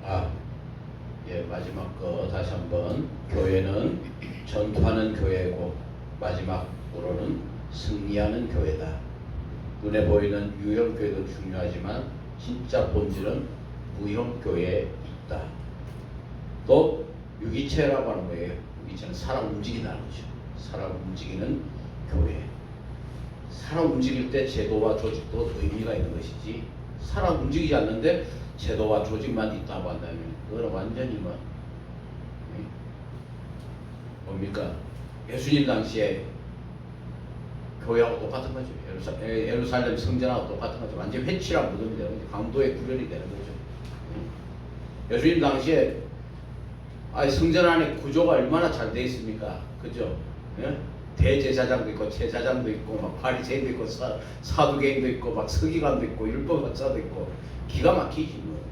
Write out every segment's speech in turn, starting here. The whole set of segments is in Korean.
아, 예, 마지막 거 다시 한번. 교회는 전투하는 교회고 마지막으로는 승리하는 교회다. 눈에 보이는 유형 교회도 중요하지만 진짜 본질은 무형 교회에 있다. 또 유기체라고 하는 거예요. 유기체는 사람 움직인다는 거죠. 사람 움직이는 교회. 사람 움직일 때 제도와 조직도 의미가 있는 것이지, 사람 움직이지 않는데 제도와 조직만 있다고 한다면 그거는 완전히 뭡니까? 예수님 당시에 교회하고 똑같은 거죠. 예루살렘 성전하고 똑같은 거죠. 완전 회치랑 무덤이 되는 거죠. 강도의 구별이 되는 거죠. 예수님 당시에 성전 안에 구조가 얼마나 잘 되어 있습니까? 그죠? 대제사장도 있고 제사장도 있고 막 바리새인도 있고 사두개인도 있고 막 서기관도 있고 율법학자도 있고 기가 막히지 뭐.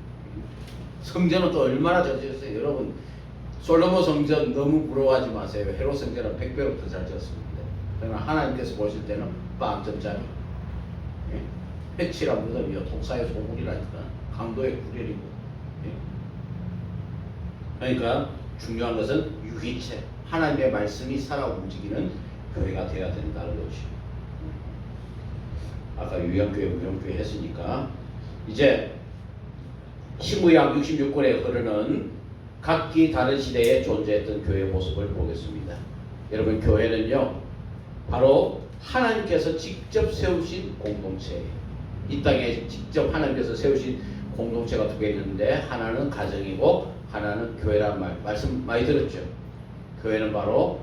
성전은 또 얼마나 잘 지었어요. 여러분, 솔로몬 성전 너무 부러워하지 마세요. 헤롯 성전은 100배로 더 잘 지었습니다. 그러나 하나님께서 보실 때는 빵점짜리, 회치라 무덤이요, 독사의 소굴이라니까, 강도의 구렬이고. 그러니까 중요한 것은 유기체, 하나님의 말씀이 살아 움직이는 교회가 되어야 된다는 것이죠. 아까 유형교회, 무형교회 했으니까 이제 신구약 66권에 흐르는 각기 다른 시대에 존재했던 교회의 모습을 보겠습니다. 여러분, 교회는요 바로 하나님께서 직접 세우신 공동체예요. 이 땅에 직접 하나님께서 세우신 공동체가 두 개 있는데, 하나는 가정이고 하나는 교회란 말씀 많이 들었죠. 교회는 바로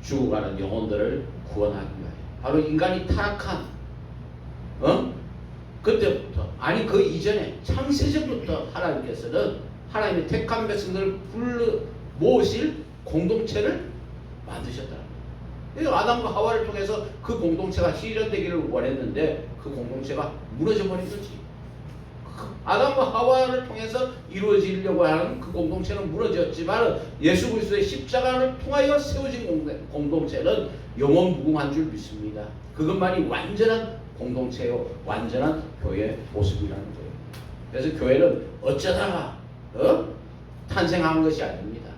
죽어가는 영혼들을 구원하기 위하여, 바로 인간이 타락한 그때부터, 아니 그 이전에 창세전부터 하나님께서는 하나님의 택한 백성들을 모으실 공동체를 만드셨다. 아담과 하와를 통해서 그 공동체가 실현되기를 원했는데 그 공동체가 무너져 버린 거지. 아담과 하와를 통해서 이루어지려고 하는 그 공동체는 무너졌지만 예수 그리스도의 십자가를 통하여 세워진 공동체는 영원 무궁한 줄 믿습니다. 그것만이 완전한 공동체요, 완전한 교회의 모습이라는 거예요. 그래서 교회는 어쩌다가 탄생한 것이 아닙니다.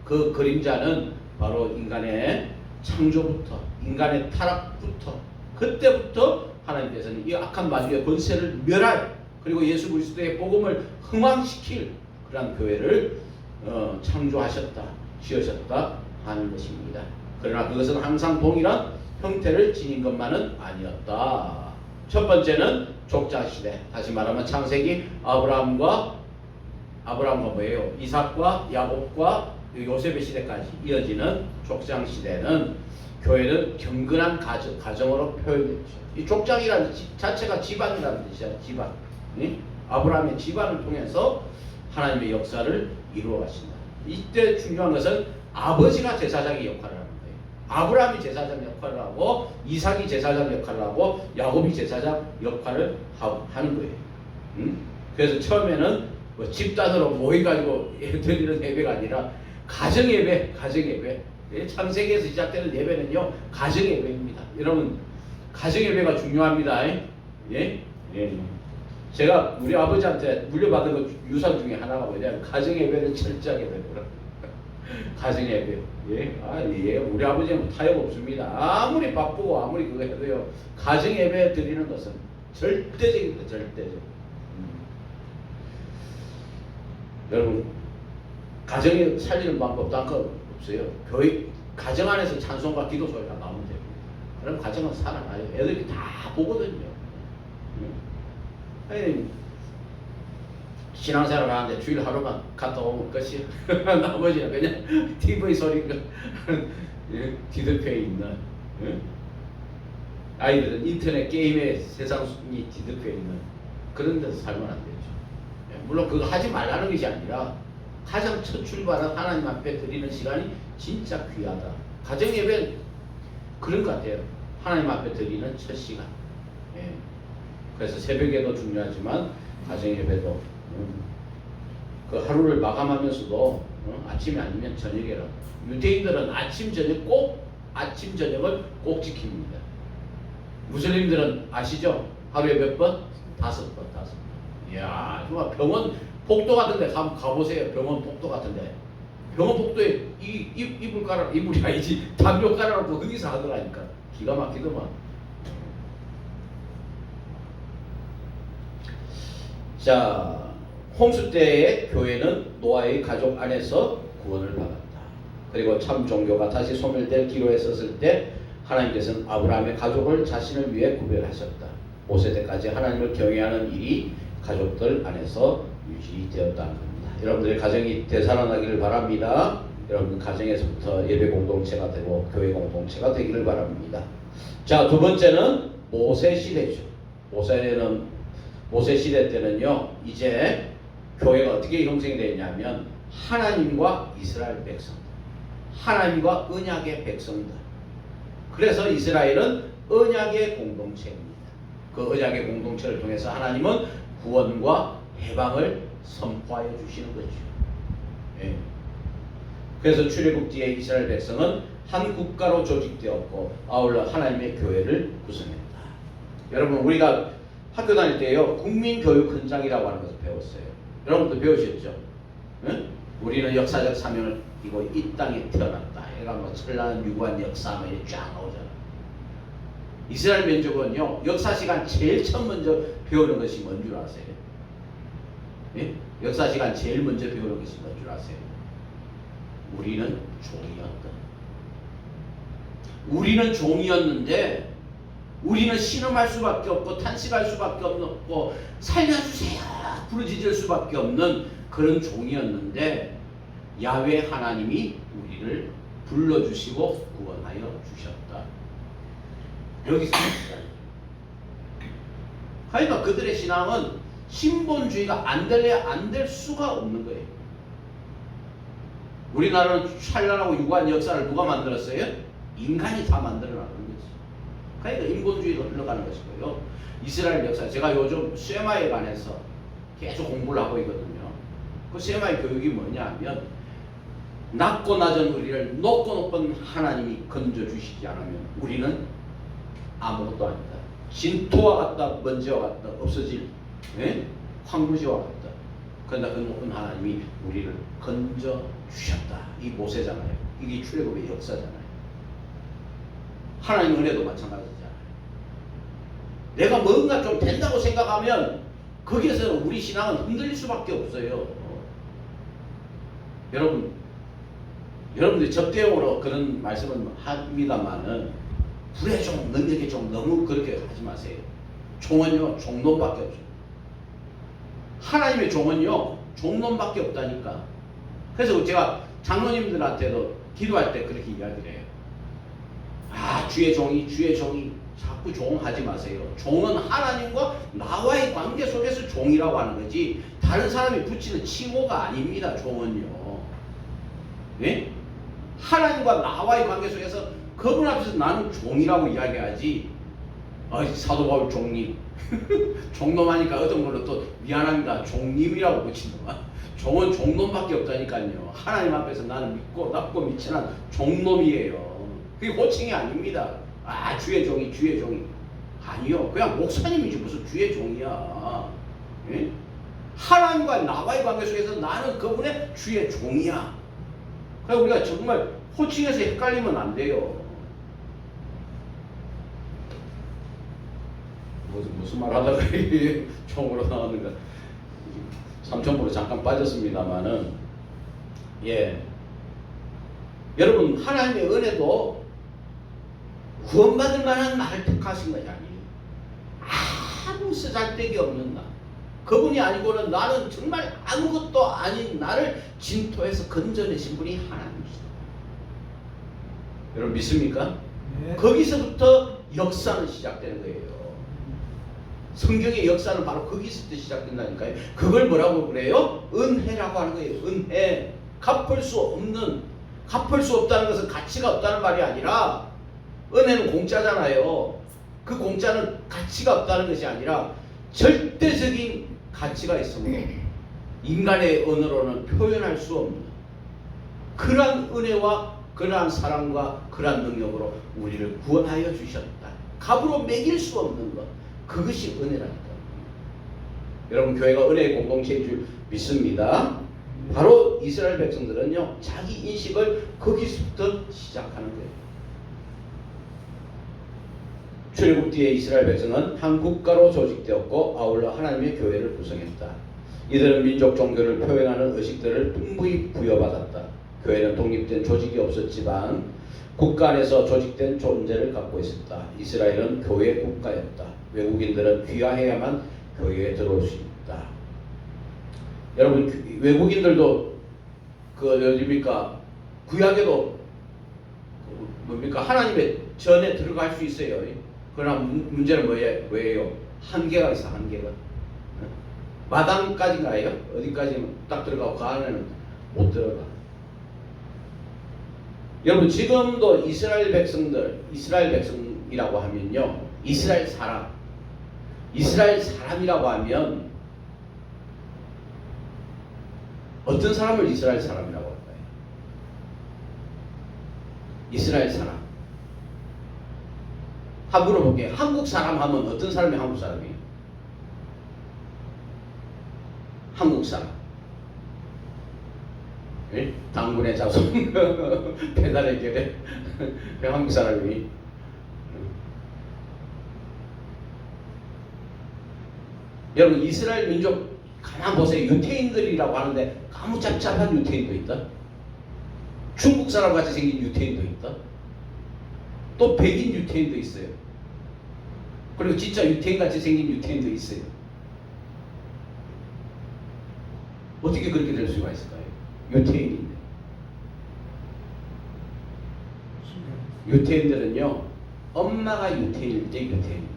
그 그림자는 바로 인간의 창조부터, 인간의 타락부터, 그때부터 하나님께서는 이 악한 마귀의 권세를 멸할, 그리고 예수 그리스도의 복음을 흥왕시킬 그런 교회를 창조하셨다, 지으셨다 하는 것입니다. 그러나 그것은 항상 동일한 형태를 지닌 것만은 아니었다. 첫 번째는 족장시대, 다시 말하면 창세기 아브라함과 뭐예요? 이삭과 야곱과 요셉의 시대까지 이어지는 족장시대는, 교회는 경건한 가정으로 표현됐죠. 이 족장이라는 자체가 집안이라는 뜻이야. 집안. 아브라함의 집안을 통해서 하나님의 역사를 이루어 가신다. 이때 중요한 것은 아버지가 제사장의 역할을 하는 거예요. 아브라함이 제사장 역할을 하고 이삭이 제사장 역할을 하고 야곱이 제사장 역할을 하는 거예요. 그래서 처음에는 집단으로 모여가지고 드리는 예배가 아니라 가정 예배. 창세기에서 시작되는 예배는요 가정 예배입니다. 여러분, 가정 예배가 중요합니다. 예? 제가 우리 아버지한테 물려받은 것 유산 중에 하나가 뭐냐면 가정 예배는 철저하게 예배더라. 가정 예배. 예, 우리 아버지는 타협 없습니다. 아무리 바쁘고 아무리 그거 해도요, 가정 예배 드리는 것은 절대적입니다. 절대적. 여러분, 가정이 살리는 방법 딴 거 없어요. 교회 가정 안에서 찬송과 기도 소리가 나오면 됩니다. 그럼 가정은 살아나요. 애들이 다 보거든요. 아니, 신앙생활을 하는데 주일 하루만 갔다 오면 끝이야. 나머지는 그냥 TV 소리가 뒤덮여 있는, 아이들은 인터넷 게임에 세상이 뒤덮여 있는 그런 데서 살면 안 되죠. 물론 그거 하지 말라는 것이 아니라 가장 첫 출발은 하나님 앞에 드리는 시간이 진짜 귀하다. 가정 예배는 그런 것 같아요. 하나님 앞에 드리는 첫 시간. 그래서 새벽에도 중요하지만 가정 예배도 그 하루를 마감하면서도 아침이 아니면 저녁이라고. 유대인들은 아침 저녁을 꼭 지킵니다. 무슬림들은 아시죠? 하루에 몇 번? 5번. 이야, 정말 병원 복도 같은데 가보세요. 병원 복도 같은데. 병원 복도에 이불 깔아, 이불이 아니지, 담요 깔아놓고 거기서 하더라니까. 기가 막히더만. 자, 홍수 때의 교회는 노아의 가족 안에서 구원을 받았다. 그리고 참 종교가 다시 소멸될 기로에 섰을 때 하나님께서는 아브라함의 가족을 자신을 위해 구별하셨다. 5세 때까지 하나님을 경외하는 일이 가족들 안에서 유지되었다는 겁니다. 여러분들의 가정이 되살아나기를 바랍니다. 여러분 가정에서부터 예배 공동체가 되고 교회 공동체가 되기를 바랍니다. 자, 두 번째는 모세 시대죠. 모세 시대 때는요, 이제 교회가 어떻게 형성되었냐면 하나님과 이스라엘 백성들, 하나님과 언약의 백성들. 그래서 이스라엘은 언약의 공동체입니다. 그 언약의 공동체를 통해서 하나님은 구원과 해방을 선포하여 주시는 거죠. 예. 그래서 출애굽 뒤에 이스라엘 백성은 한 국가로 조직되었고 아울러 하나님의 교회를 구성했다. 여러분, 우리가 학교 다닐 때요, 국민교육 헌장이라고 하는 것을 배웠어요. 여러분도 배우셨죠? 응? 우리는 역사적 사명을 이고 이 땅에 태어났다. 얘가 뭐 찬란한 유구한 역사 이렇게 쫙 나오잖아. 이스라엘 민족은요, 역사 시간 제일 처음 먼저 배우는 것이 뭔 줄 아세요? 예? 역사 시간 제일 먼저 배우는 것이 뭔 줄 아세요? 우리는 종이었다. 우리는 종이었는데 우리는 신음할 수밖에 없고 탄식할 수밖에 없고 살려주세요 부르짖을 수밖에 없는 그런 종이었는데 야훼 하나님이 우리를 불러주시고 구원하여 주셨다. 여기서 그러니까 그들의 신앙은 신본주의가 안 될래야 안 될 수가 없는 거예요. 우리나라는 찬란하고 유구한 역사를 누가 만들었어요? 인간이 다 만들어나는 거지. 그러니까 인본주의로 흘러가는 것이고요. 이스라엘 역사, 제가 요즘 쉐마에 관해서 계속 공부를 하고 있거든요. 그 쉐마의 교육이 뭐냐 하면 낮고 낮은 우리를 높고 높은 하나님이 건져주시지 않으면 우리는 아무것도 아니다. 진토와 같다, 먼지와 같다, 없어질 황무지와 같다. 그러나 그 높은 하나님이 우리를 건져주셨다. 이 모세잖아요. 이게 출애굽의 역사잖아요. 하나님 은혜도 마찬가지잖아요. 내가 뭔가 좀 된다고 생각하면 거기에서 우리 신앙은 흔들릴 수밖에 없어요. 여러분들이 접대용으로 그런 말씀을 합니다만은 불의 종, 능력의 종 너무 그렇게 하지 마세요. 종은요, 종론밖에 없어요. 하나님의 종은요, 종론밖에 없다니까. 그래서 제가 장로님들한테도 기도할 때 그렇게 이야기를 해요. 아, 주의 종이 자꾸 종하지 마세요. 종은 하나님과 나와의 관계 속에서 종이라고 하는 거지 다른 사람이 붙이는 칭호가 아닙니다. 종은요. 네? 하나님과 나와의 관계 속에서 그분 앞에서 나는 종이라고 이야기하지. 사도 바울 종님 종놈하니까 어떤 걸로 또 미안합니다. 종님이라고 붙이는 거야. 종은 종놈밖에 없다니까요. 하나님 앞에서 나는 믿고 납고 미천한 종놈이에요. 그게 호칭이 아닙니다. 아, 주의 종이 아니요. 그냥 목사님이지 무슨 주의 종이야. 예? 하나님과 나와의 관계 속에서 나는 그분의 주의 종이야. 그래서 우리가 정말 호칭에서 헷갈리면 안 돼요. 무슨 말 하다가 총으로 나왔는가. 삼천포로 잠깐 빠졌습니다만은, 예. 여러분, 하나님의 은혜도 구원받을 만한 나를 택하신 것이 아니에요. 아무 쓰잘데기 없는 나. 그분이 아니고는 나는 정말 아무것도 아닌 나를 진토에서 건져내신 분이 하나님이시다. 여러분 믿습니까? 네. 거기서부터 역사는 시작되는 거예요. 성경의 역사는 바로 거기서부터 시작된다니까요. 그걸 뭐라고 그래요? 은혜라고 하는 거예요. 은혜. 갚을 수 없다는 것은 가치가 없다는 말이 아니라, 은혜는 공짜잖아요. 그 공짜는 가치가 없다는 것이 아니라 절대적인 가치가 있으므로 인간의 언어로는 표현할 수 없는 그러한 은혜와 그러한 사랑과 그러한 능력으로 우리를 구원하여 주셨다. 값으로 매길 수 없는 것, 그것이 은혜라니까. 여러분 교회가 은혜의 공동체인 줄 믿습니다. 바로 이스라엘 백성들은요 자기 인식을 거기서부터 시작하는 거예요. 출애굽 뒤에 이스라엘 백성은 한 국가로 조직되었고 아울러 하나님의 교회를 구성했다. 이들은 민족 종교를 표현하는 의식들을 풍부히 부여받았다. 교회는 독립된 조직이 없었지만 국가 안에서 조직된 존재를 갖고 있었다. 이스라엘은 교회 국가였다. 외국인들은 귀화해야만 교회에 들어올 수 있다. 여러분 외국인들도 어디입니까? 구약에도 뭡니까? 하나님의 전에 들어갈 수 있어요. 그러나 문제는 뭐예요? 한계가 있어. 한계가. 마당까지인가요? 어디까지 딱 들어가고 그 안에는 못 들어가. 여러분 지금도 이스라엘 백성이라고 하면요 이스라엘 사람이라고 하면 어떤 사람을 이스라엘 사람이라고 할까요? 이스라엘 사람. 한번 물어볼게요. 한국 사람 하면 어떤 사람이 한국 사람이에요? 한국 사람. 예? 당군의 자손, 배달의 결에 한국 사람이. 여러분 이스라엘 민족 가만 보세요. 유태인들이라고 하는데 아무 짭짭한 유태인도 있다. 중국 사람 같이 생긴 유태인도 있다. 또 백인 유태인도 있어요. 그리고 진짜 유태인 같이 생긴 유태인도 있어요. 어떻게 그렇게 될 수가 있을까요? 유태인인데. 유태인들은요 엄마가 유태인일 때 유태인입니다.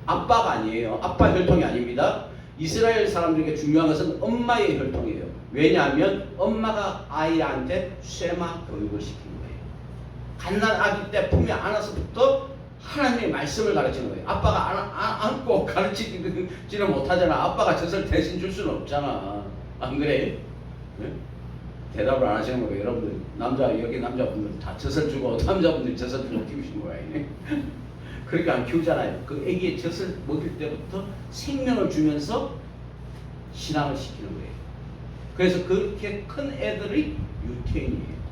아빠가 아니에요. 아빠 혈통이 아닙니다. 이스라엘 사람들에게 중요한 것은 엄마의 혈통이에요. 왜냐하면 엄마가 아이한테 쉐마 교육을 시킨 거예요. 갓난 아기 때 품에 안아서부터 하나님의 말씀을 가르치는 거예요. 아빠가 안고 가르치지는 못하잖아. 아빠가 젖을 대신 줄 수는 없잖아. 안 그래? 네? 대답을 안 하시는 거예요. 여러분들 여기 남자분들 다 젖을 주고 남자분들이 젖을 주고 키우신 거예요. 그러니까 안 키우잖아요. 그 애기의 젖을 먹일 때부터 생명을 주면서 신앙을 시키는 거예요. 그래서 그렇게 큰 애들이 유태인이에요.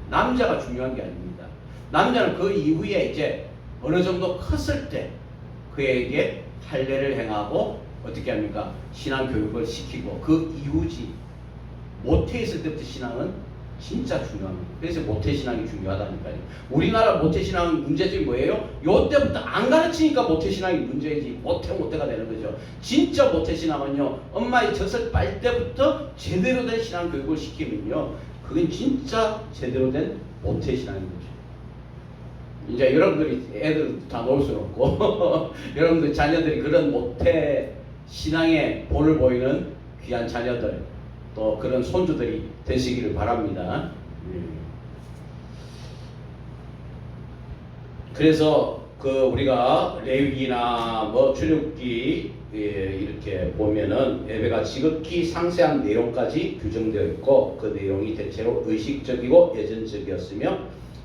남자가 중요한 게 아닙니다. 남자는 그 이후에 이제 어느 정도 컸을 때 그에게 할례를 행하고 어떻게 합니까? 신앙 교육을 시키고 그 이후지. 모태 있을 때부터 신앙은 진짜 중요합니다. 그래서 모태신앙이 중요하다니까요. 우리나라 모태신앙 문제점이 뭐예요? 요때부터 안 가르치니까 모태신앙이 문제이지 모태가 되는 거죠. 진짜 모태신앙은요 엄마의 젖을 빨 때부터 제대로 된 신앙 교육을 시키면요 그건 진짜 제대로 된 모태신앙인 거죠. 이제 여러분들이 애들 다 놓을 수는 없고 여러분들 자녀들이 그런 모태신앙의 본을 보이는 귀한 자녀들 또 그런 손주들이 되시기를 바랍니다. 그래서 우리가 레위기나 출애굽기 이렇게 보면은 예배가 지극히 상세한 내용까지 규정되어 있고 그 내용이 대체로 의식적이고 예전적이었으며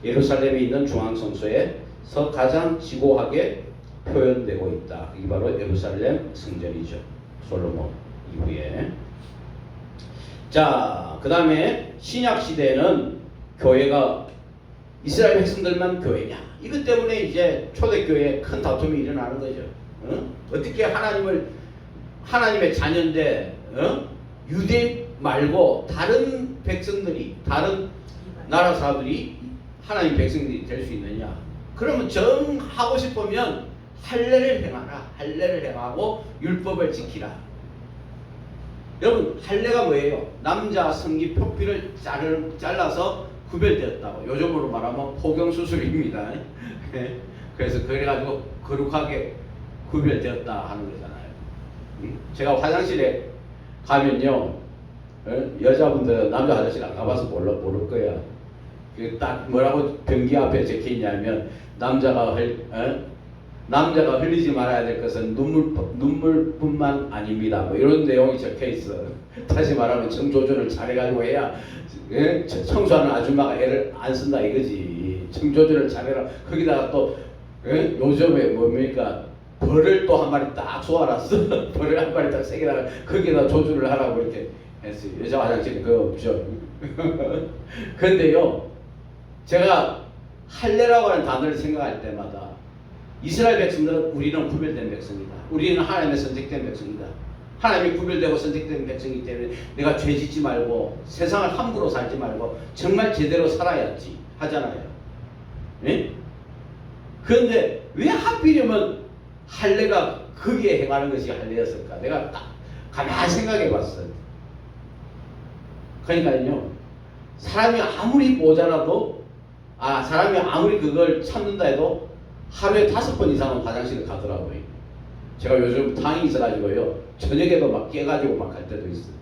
예루살렘에 있는 중앙성소에서 가장 지고하게 표현되고 있다. 이게 바로 예루살렘 성전이죠. 솔로몬 이후에. 자, 그 다음에 신약 시대에는 교회가 이스라엘 백성들만 교회냐? 이것 때문에 이제 초대교회에 큰 다툼이 일어나는 거죠. 어떻게 하나님의 자녀인데 유대 말고 다른 백성들이 다른 나라 사람들이 하나님 백성들이 될 수 있느냐? 그러면 정하고 싶으면 할례를 행하라. 할례를 행하고 율법을 지키라. 여러분 할례가 뭐예요? 남자 성기 표피를 잘라서 구별되었다고. 요즘으로 말하면 포경수술입니다. 그래서 그래가지고 거룩하게 구별되었다 하는 거잖아요. 제가 화장실에 가면요 여자분들은 남자 화장실 안 가봐서 모를 거야. 딱 뭐라고 변기 앞에 적혀있냐면 남자가 흘리지 말아야 될 것은 눈물뿐만 아닙니다. 뭐 이런 내용이 적혀 있어. 다시 말하면 청조전을 잘해가지고 해야 청소하는 아줌마가 애를 안 쓴다 이거지. 청조전을 잘해라. 거기다가 또 요즘에 뭡니까 벌을 또 한 마리 딱 쏘아놨어. 벌을 한 마리 딱 세개다가 거기에다 조주를 하라고 이렇게 했어요. 여자 화장실에 그거 없죠. 그런데요, 제가 할례라고 하는 단어를 생각할 때마다 이스라엘 백성들은 우리는 구별된 백성이다. 우리는 하나님의 선택된 백성이다. 하나님이 구별되고 선택된 백성이기 때문에 내가 죄 짓지 말고 세상을 함부로 살지 말고 정말 제대로 살아야지 하잖아요. 예? 그런데 왜 하필이면 할례가 거기에 행하는 것이 할례였을까? 내가 딱 가만히 생각해 봤어요. 그러니까요, 사람이 아무리 모자라도, 사람이 아무리 그걸 참는다 해도 하루에 5번 이상은 화장실을 가더라고요. 제가 요즘 당이 있어가지고요, 저녁에도 막 깨가지고 막 갈 때도 있어요.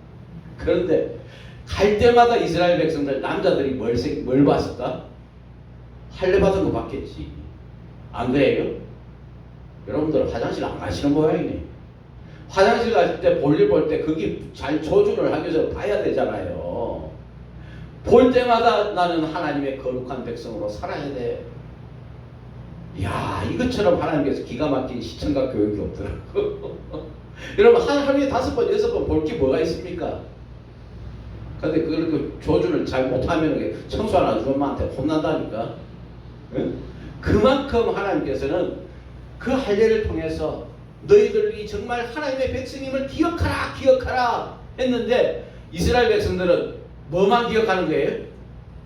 그런데 갈 때마다 이스라엘 백성들, 남자들이 뭘 봤을까? 할례 받은 거 봤겠지. 안 그래요? 여러분들 화장실 안 가시는 모양이네. 화장실 가실 때 볼일 볼 때 거기 잘 조준을 하기 위해서 봐야 되잖아요. 볼 때마다 나는 하나님의 거룩한 백성으로 살아야 돼. 이야, 이것처럼 하나님께서 기가 막힌 시청각 교육이 없더라고. 여러분, 하루에 5번, 6번 볼 게 뭐가 있습니까? 근데 그렇게 조준을 잘 못하면 청소하는 아줌마한테 혼난다니까. 응? 그만큼 하나님께서는 그 할례를 통해서 너희들이 정말 하나님의 백성임을 기억하라, 기억하라 했는데, 이스라엘 백성들은 뭐만 기억하는 거예요?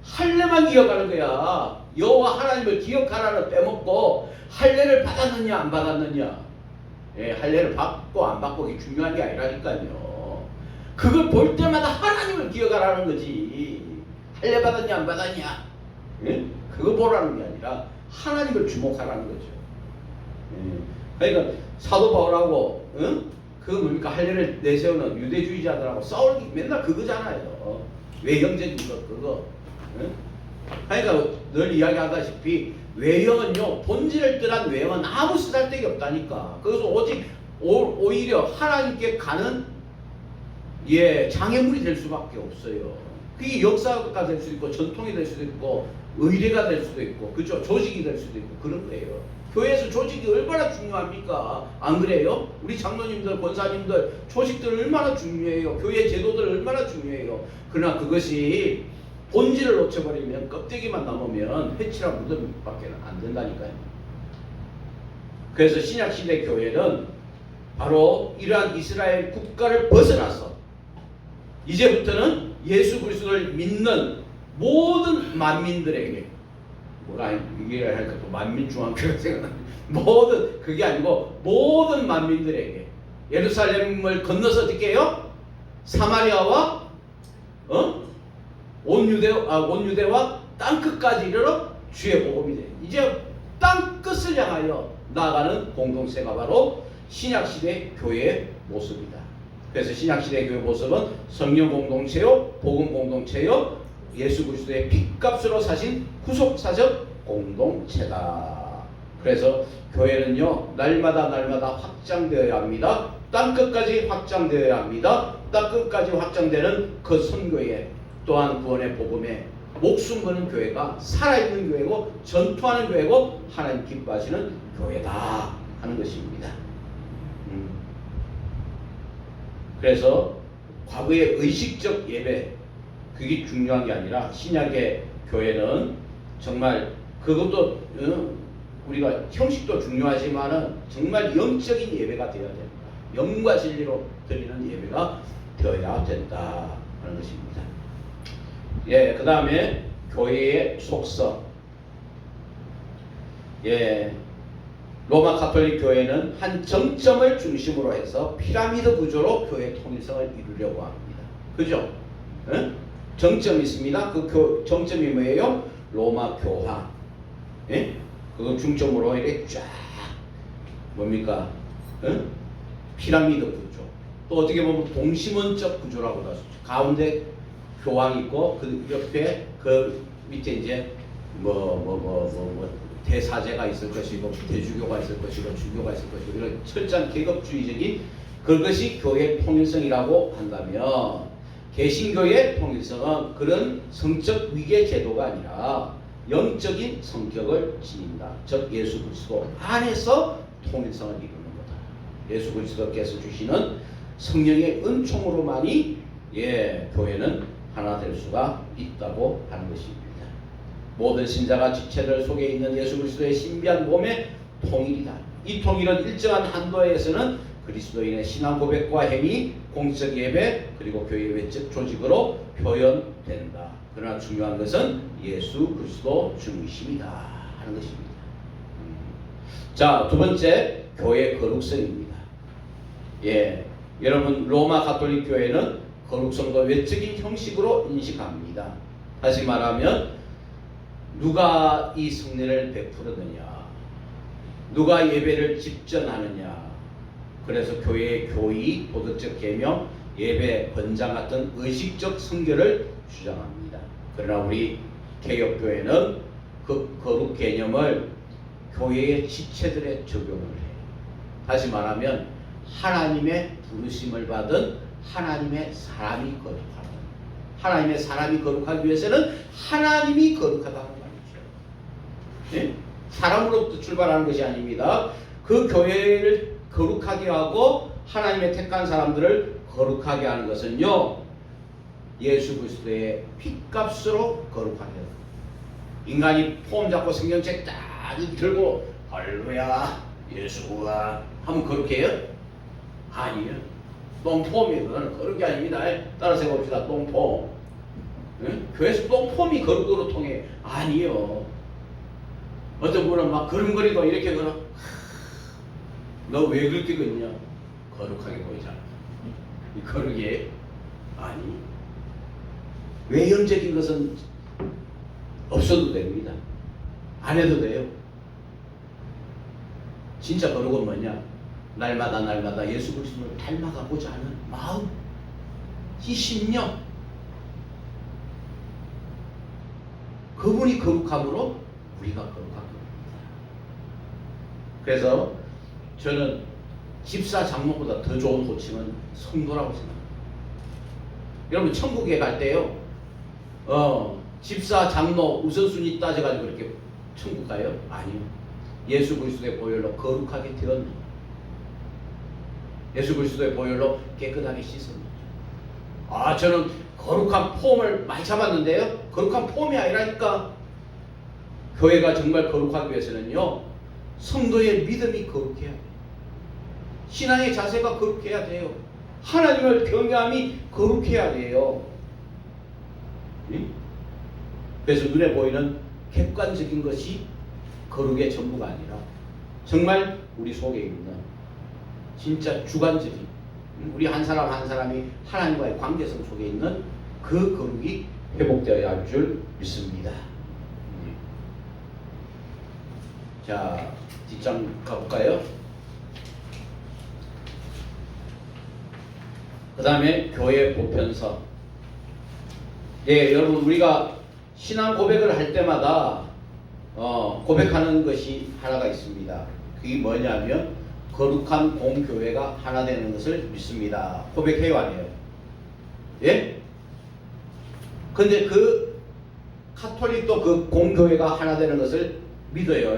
할례만 기억하는 거야. 여호와 하나님을 기억하라를 빼먹고 할례를 받았느냐 안 받았느냐. 예, 할례를 받고 안 받고 이게 중요한 게 아니라니까요. 그걸 볼 때마다 하나님을 기억하라는 거지. 할례 받았냐 안 받았냐. 예? 그거 보라는 게 아니라 하나님을 주목하라는 거죠. 예. 그러니까 사도 바울하고 그거 뭡니까? 할례를 내세우는 유대주의자들하고 싸우기 맨날 그거잖아요. 외형적인 것 그거. 예? 그러니까 늘 이야기하다시피 외형은요, 본질을 떠난 외형은 아무 쓰잘데기 없다니까. 그래서 오히려 하나님께 가는 장애물이 될 수밖에 없어요. 그게 역사가 될 수도 있고 전통이 될 수도 있고 의례가 될 수도 있고, 그죠? 조직이 될 수도 있고 그런 거예요. 교회에서 조직이 얼마나 중요합니까? 안 그래요? 우리 장로님들, 권사님들 조직들 얼마나 중요해요. 교회 제도들 얼마나 중요해요. 그러나 그것이 본질을 놓쳐버리면, 껍데기만 남으면 해치라 무덤밖에 안 된다니까요. 그래서 신약시대 교회는 바로 이러한 이스라엘 국가를 벗어나서 이제부터는 예수 그리스도를 믿는 모든 만민들에게, 뭐라 얘기를 할까, 또 만민중앙교회가 생각납니다. 모든, 그게 아니고 모든 만민들에게, 예루살렘을 건너서 어떻게 해요? 사마리아와 온 유대와 땅끝까지 이르러 주의 복음이 돼. 이제 땅끝을 향하여 나아가는 공동체가 바로 신약시대 교회의 모습이다. 그래서 신약시대 교회 모습은 성령 공동체요, 복음 공동체요, 예수 그리스도의 핏값으로 사신 구속사적 공동체다. 그래서 교회는요, 날마다 확장되어야 합니다. 땅끝까지 확장되어야 합니다. 땅끝까지 확장되는 그 선교에, 또한 구원의 복음에 목숨 거는 교회가 살아있는 교회고 전투하는 교회고 하나님 기뻐하시는 교회다 하는 것입니다. 그래서 과거의 의식적 예배, 그게 중요한 게 아니라 신약의 교회는 정말 그것도 우리가 형식도 중요하지만은 정말 영적인 예배가 되어야 됩니다. 영과 진리로 드리는 예배가 되어야 된다 하는 것입니다. 예, 그 다음에 교회의 속성. 예, 로마 가톨릭 교회는 한 정점을 중심으로 해서 피라미드 구조로 교회 통일성을 이루려고 합니다. 그죠? 예? 정점이 있습니다. 그 정점이 뭐예요? 로마 교화. 예? 그거 중점으로 이렇게 쫙 뭡니까? 예? 피라미드 구조. 또 어떻게 보면 동심원적 구조라고도 할 수 있죠. 가운데 교황이 있고 그 옆에 그 밑에 이제 대사제가 있을 것이고 대주교가 있을 것이고 주교가 있을 것이고 이런 철저한 계급주의적인 그것이 교회의 통일성이라고 한다면, 개신교의 통일성은 그런 성적 위계 제도가 아니라 영적인 성격을 지닌다. 즉 예수 그리스도 안에서 통일성을 이루는 거다. 예수 그리스도께서 주시는 성령의 은총으로만이 교회는 하나 될 수가 있다고 하는 것입니다. 모든 신자가 지체들 속에 있는 예수 그리스도의 신비한 몸의 통일이다. 이 통일은 일정한 한도에서는 그리스도인의 신앙 고백과 행위, 공적 예배, 그리고 교회 외적 조직으로 표현된다. 그러나 중요한 것은 예수 그리스도 중심이다 하는 것입니다. 자, 두 번째, 교회 거룩성입니다. 여러분 로마 가톨릭 교회는 거룩성도 외적인 형식으로 인식합니다. 다시 말하면 누가 이 성례를 베푸느냐, 누가 예배를 집전하느냐, 그래서 교회의 교의, 도덕적 계명, 예배, 권장 같은 의식적 성결을 주장합니다. 그러나 우리 개혁교회는 그 거룩 개념을 교회의 지체들에 적용을 해요. 다시 말하면 하나님의 부르심을 받은 하나님의 사람이 거룩하다. 하나님의 사람이 거룩하기 위해서는 하나님이 거룩하다는 말이죠. 사람으로부터 출발하는 것이 아닙니다. 그 교회를 거룩하게 하고 하나님의 택한 사람들을 거룩하게 하는 것은요, 예수 그리스도의 핏값으로 거룩하게 합니다. 인간이 폼 잡고 성경책 딱 들고 할렐루야 예수가 하면 거룩해요? 아니에요. 똥폼이에요. 그거는 거룩이 아닙니다. 따라서 해봅시다. 똥폼. 교회에서 똥폼이 거룩으로 통해? 아니요. 어떤 분은 막 걸음거리고 이렇게 걸어. 너 왜 그렇게 걷냐? 거룩하게 보이잖아. 이 거룩이에요? 아니. 외형적인 것은 없어도 됩니다. 안 해도 돼요. 진짜 거룩은 뭐냐? 날마다 예수 그리스도를 닮아가고자 하는 마음, 이 심령, 그분이 거룩함으로 우리가 거룩한 겁니다. 그래서 저는 집사 장로보다 더 좋은 호칭은 성도라고 생각합니다. 여러분 천국에 갈 때요, 집사 장로 우선순위 따져가지고 그렇게 천국 가요? 아니요. 예수 그리스도의 보혈로 거룩하게 되었느냐, 예수 그리스도의 보혈로 깨끗하게 씻었느냐. 저는 거룩한 폼을 많이 잡았는데요, 거룩한 폼이 아니라니까. 교회가 정말 거룩하기 위해서는요, 성도의 믿음이 거룩해야 돼요. 신앙의 자세가 거룩해야 돼요. 하나님을 경외함이 거룩해야 돼요. 그래서 눈에 보이는 객관적인 것이 거룩의 전부가 아니라 정말 우리 속에 있는 진짜 주관적인, 우리 한 사람 한 사람이 하나님과의 관계성 속에 있는 그 거룩이 회복되어야 할 줄 믿습니다. 자, 뒷장 가볼까요? 그 다음에 교회 보편서. 여러분 우리가 신앙 고백을 할 때마다 고백하는 것이 하나가 있습니다. 그게 뭐냐면 거룩한 공교회가 하나 되는 것을 믿습니다. 고백해요, 안 해요? 예? 근데 그 카톨릭도 그 공교회가 하나 되는 것을 믿어요.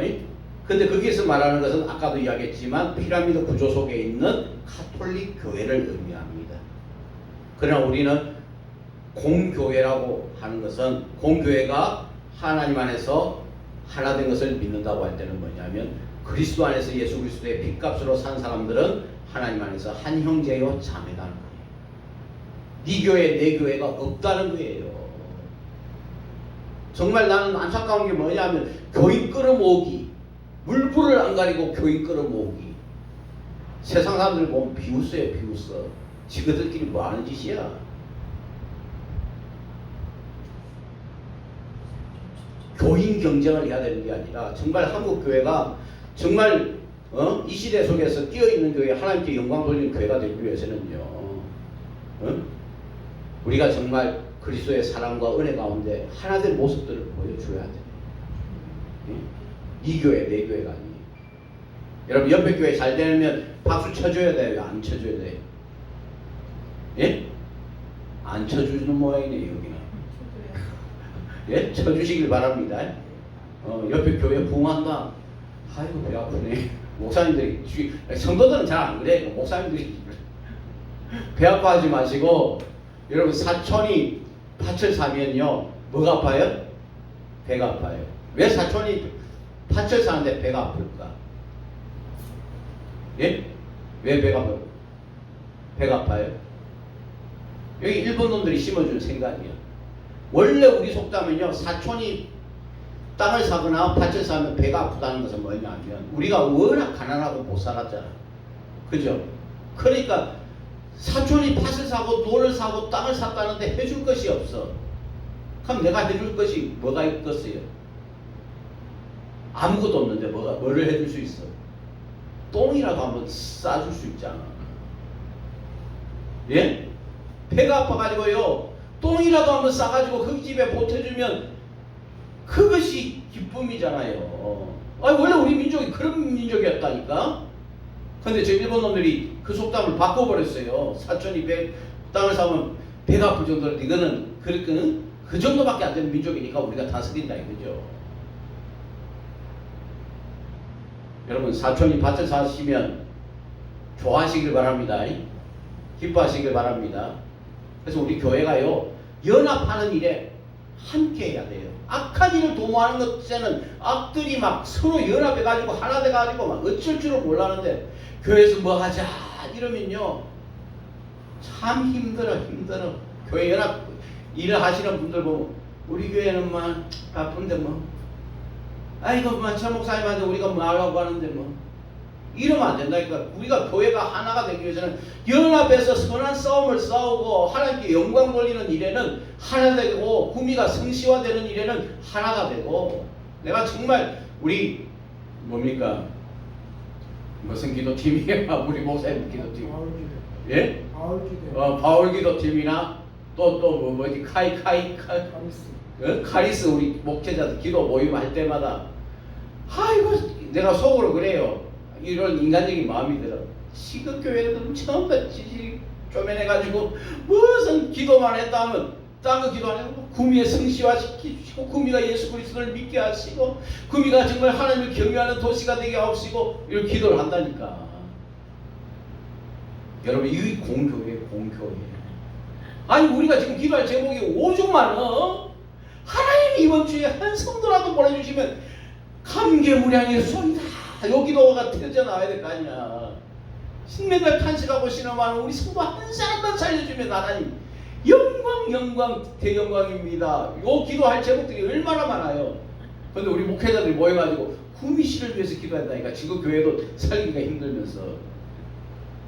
근데 거기에서 말하는 것은 아까도 이야기했지만 피라미드 구조 속에 있는 카톨릭 교회를 의미합니다. 그러나 우리는 공교회라고 하는 것은, 공교회가 하나님 안에서 하나 된 것을 믿는다고 할 때는 뭐냐면 그리스도 안에서 예수 그리스도의 핏값으로 산 사람들은 하나님 안에서 한 형제요 자매다는 거예요. 네 교회 내 교회가 없다는 거예요. 정말 나는 안타까운 게 뭐냐면 교인 끌어모으기, 물불을 안 가리고 교인 끌어모으기. 세상 사람들 보면 비웃어요, 비웃어. 지그들끼리 뭐 하는 짓이야? 교인 경쟁을 해야 되는 게 아니라 정말 한국 교회가 정말 이 시대 속에서 끼어있는 교회, 하나님께 영광 돌리는 교회가 되기 위해서는요, 우리가 정말 그리스도의 사랑과 은혜 가운데 하나된 모습들을 보여줘야 돼요. 이 교회 내 교회가 아니에요. 여러분 옆에 교회 잘 되면 박수 쳐줘야 돼요, 안 쳐줘야 돼요? 예? 안 쳐주는 모양이네요, 여기는. 예? 쳐주시길 바랍니다. 옆에 교회 부흥한다. 아이고 배 아프네. 목사님들이 성도들은 잘 안 그래요. 목사님들이 배 아파하지 마시고 여러분 사촌이 밭을 사면요 뭐가 아파요? 배가 아파요. 왜 사촌이 밭을 사는데 배가 아플까? 예? 왜 배가 아파요? 여기 일본 놈들이 심어준 생각이야. 원래 우리 속담은요 사촌이 땅을 사거나 밭을 사면 배가 아프다는 것은 뭐냐면 우리가 워낙 가난하고 못 살았잖아. 그죠? 그러니까 사촌이 밭을 사고 돌을 사고 땅을 샀다는데 해줄 것이 없어. 그럼 내가 해줄 것이 뭐가 있겠어요? 아무것도 없는데 뭐를 해줄 수 있어? 똥이라도 한번 싸줄 수 있잖아. 예? 배가 아파가지고요 똥이라도 한번 싸가지고 그 집에 보태주면 그것이 기쁨이잖아요. 아니 원래 우리 민족이 그런 민족이었다니까. 근데 저 일본 놈들이 그 속담을 바꿔버렸어요. 사촌이 땅을 사면 배가 아플 정도로 이거는 그 정도밖에 안 되는 민족이니까 우리가 다스린다 이거죠. 여러분 사촌이 밭을 사시면 좋아하시길 바랍니다. 기뻐하시길 바랍니다. 그래서 우리 교회가요 연합하는 일에 함께 해야 돼요. 악한 일을 도모하는 것에는 악들이 막 서로 연합해가지고 하나 돼가지고 막 어쩔 줄을 몰라는데 교회에서 뭐 하자 이러면요 참 힘들어. 교회 연합 일을 하시는 분들 보면 우리 교회는 막 바쁜데 뭐 아이고 뭐 저 목사님한테 우리가 뭐 하려고 하는데 뭐 이러면 안 된다니까. 우리가 교회가 하나가 되기 위해서는 연합해서 선한 싸움을 싸우고 하나님께 영광 돌리는 일에는 하나 되고 구미가 성시화되는 일에는 하나가 되고 내가 정말 우리 뭡니까 무슨 기도팀이에요? 우리 목사님 기도팀 예? 바울 기도팀이나 또 뭐지 카리스 우리 목회자들 기도 모임할 때마다 아이고 내가 속으로 그래요. 이런 인간적인 마음이 들어. 시급교회들은 처음 지지 쪼매내가지고 무슨 기도만 했다 하면 딴 거 기도 안 해도 구미의 성시화시키시고 구미가 예수 그리스도를 믿게 하시고 구미가 정말 하나님을 경외하는 도시가 되게 하시고 이런 기도를 한다니까. 여러분 이 공교회. 아니 우리가 지금 기도할 제목이 오죽 많어. 하나님이 이번 주에 한 성도라도 보내주시면 감개무량의 소리다. 요 기도가 터져나와야 될 거 아니야. 맨날 탄식하고 신음하는 우리 성도 한 사람만 살려주면 하나님 영광 대영광입니다. 요 기도할 제목들이 얼마나 많아요. 근데 우리 목회자들이 모여가지고 구미시를 위해서 기도한다니까. 지금 교회도 살기가 힘들면서.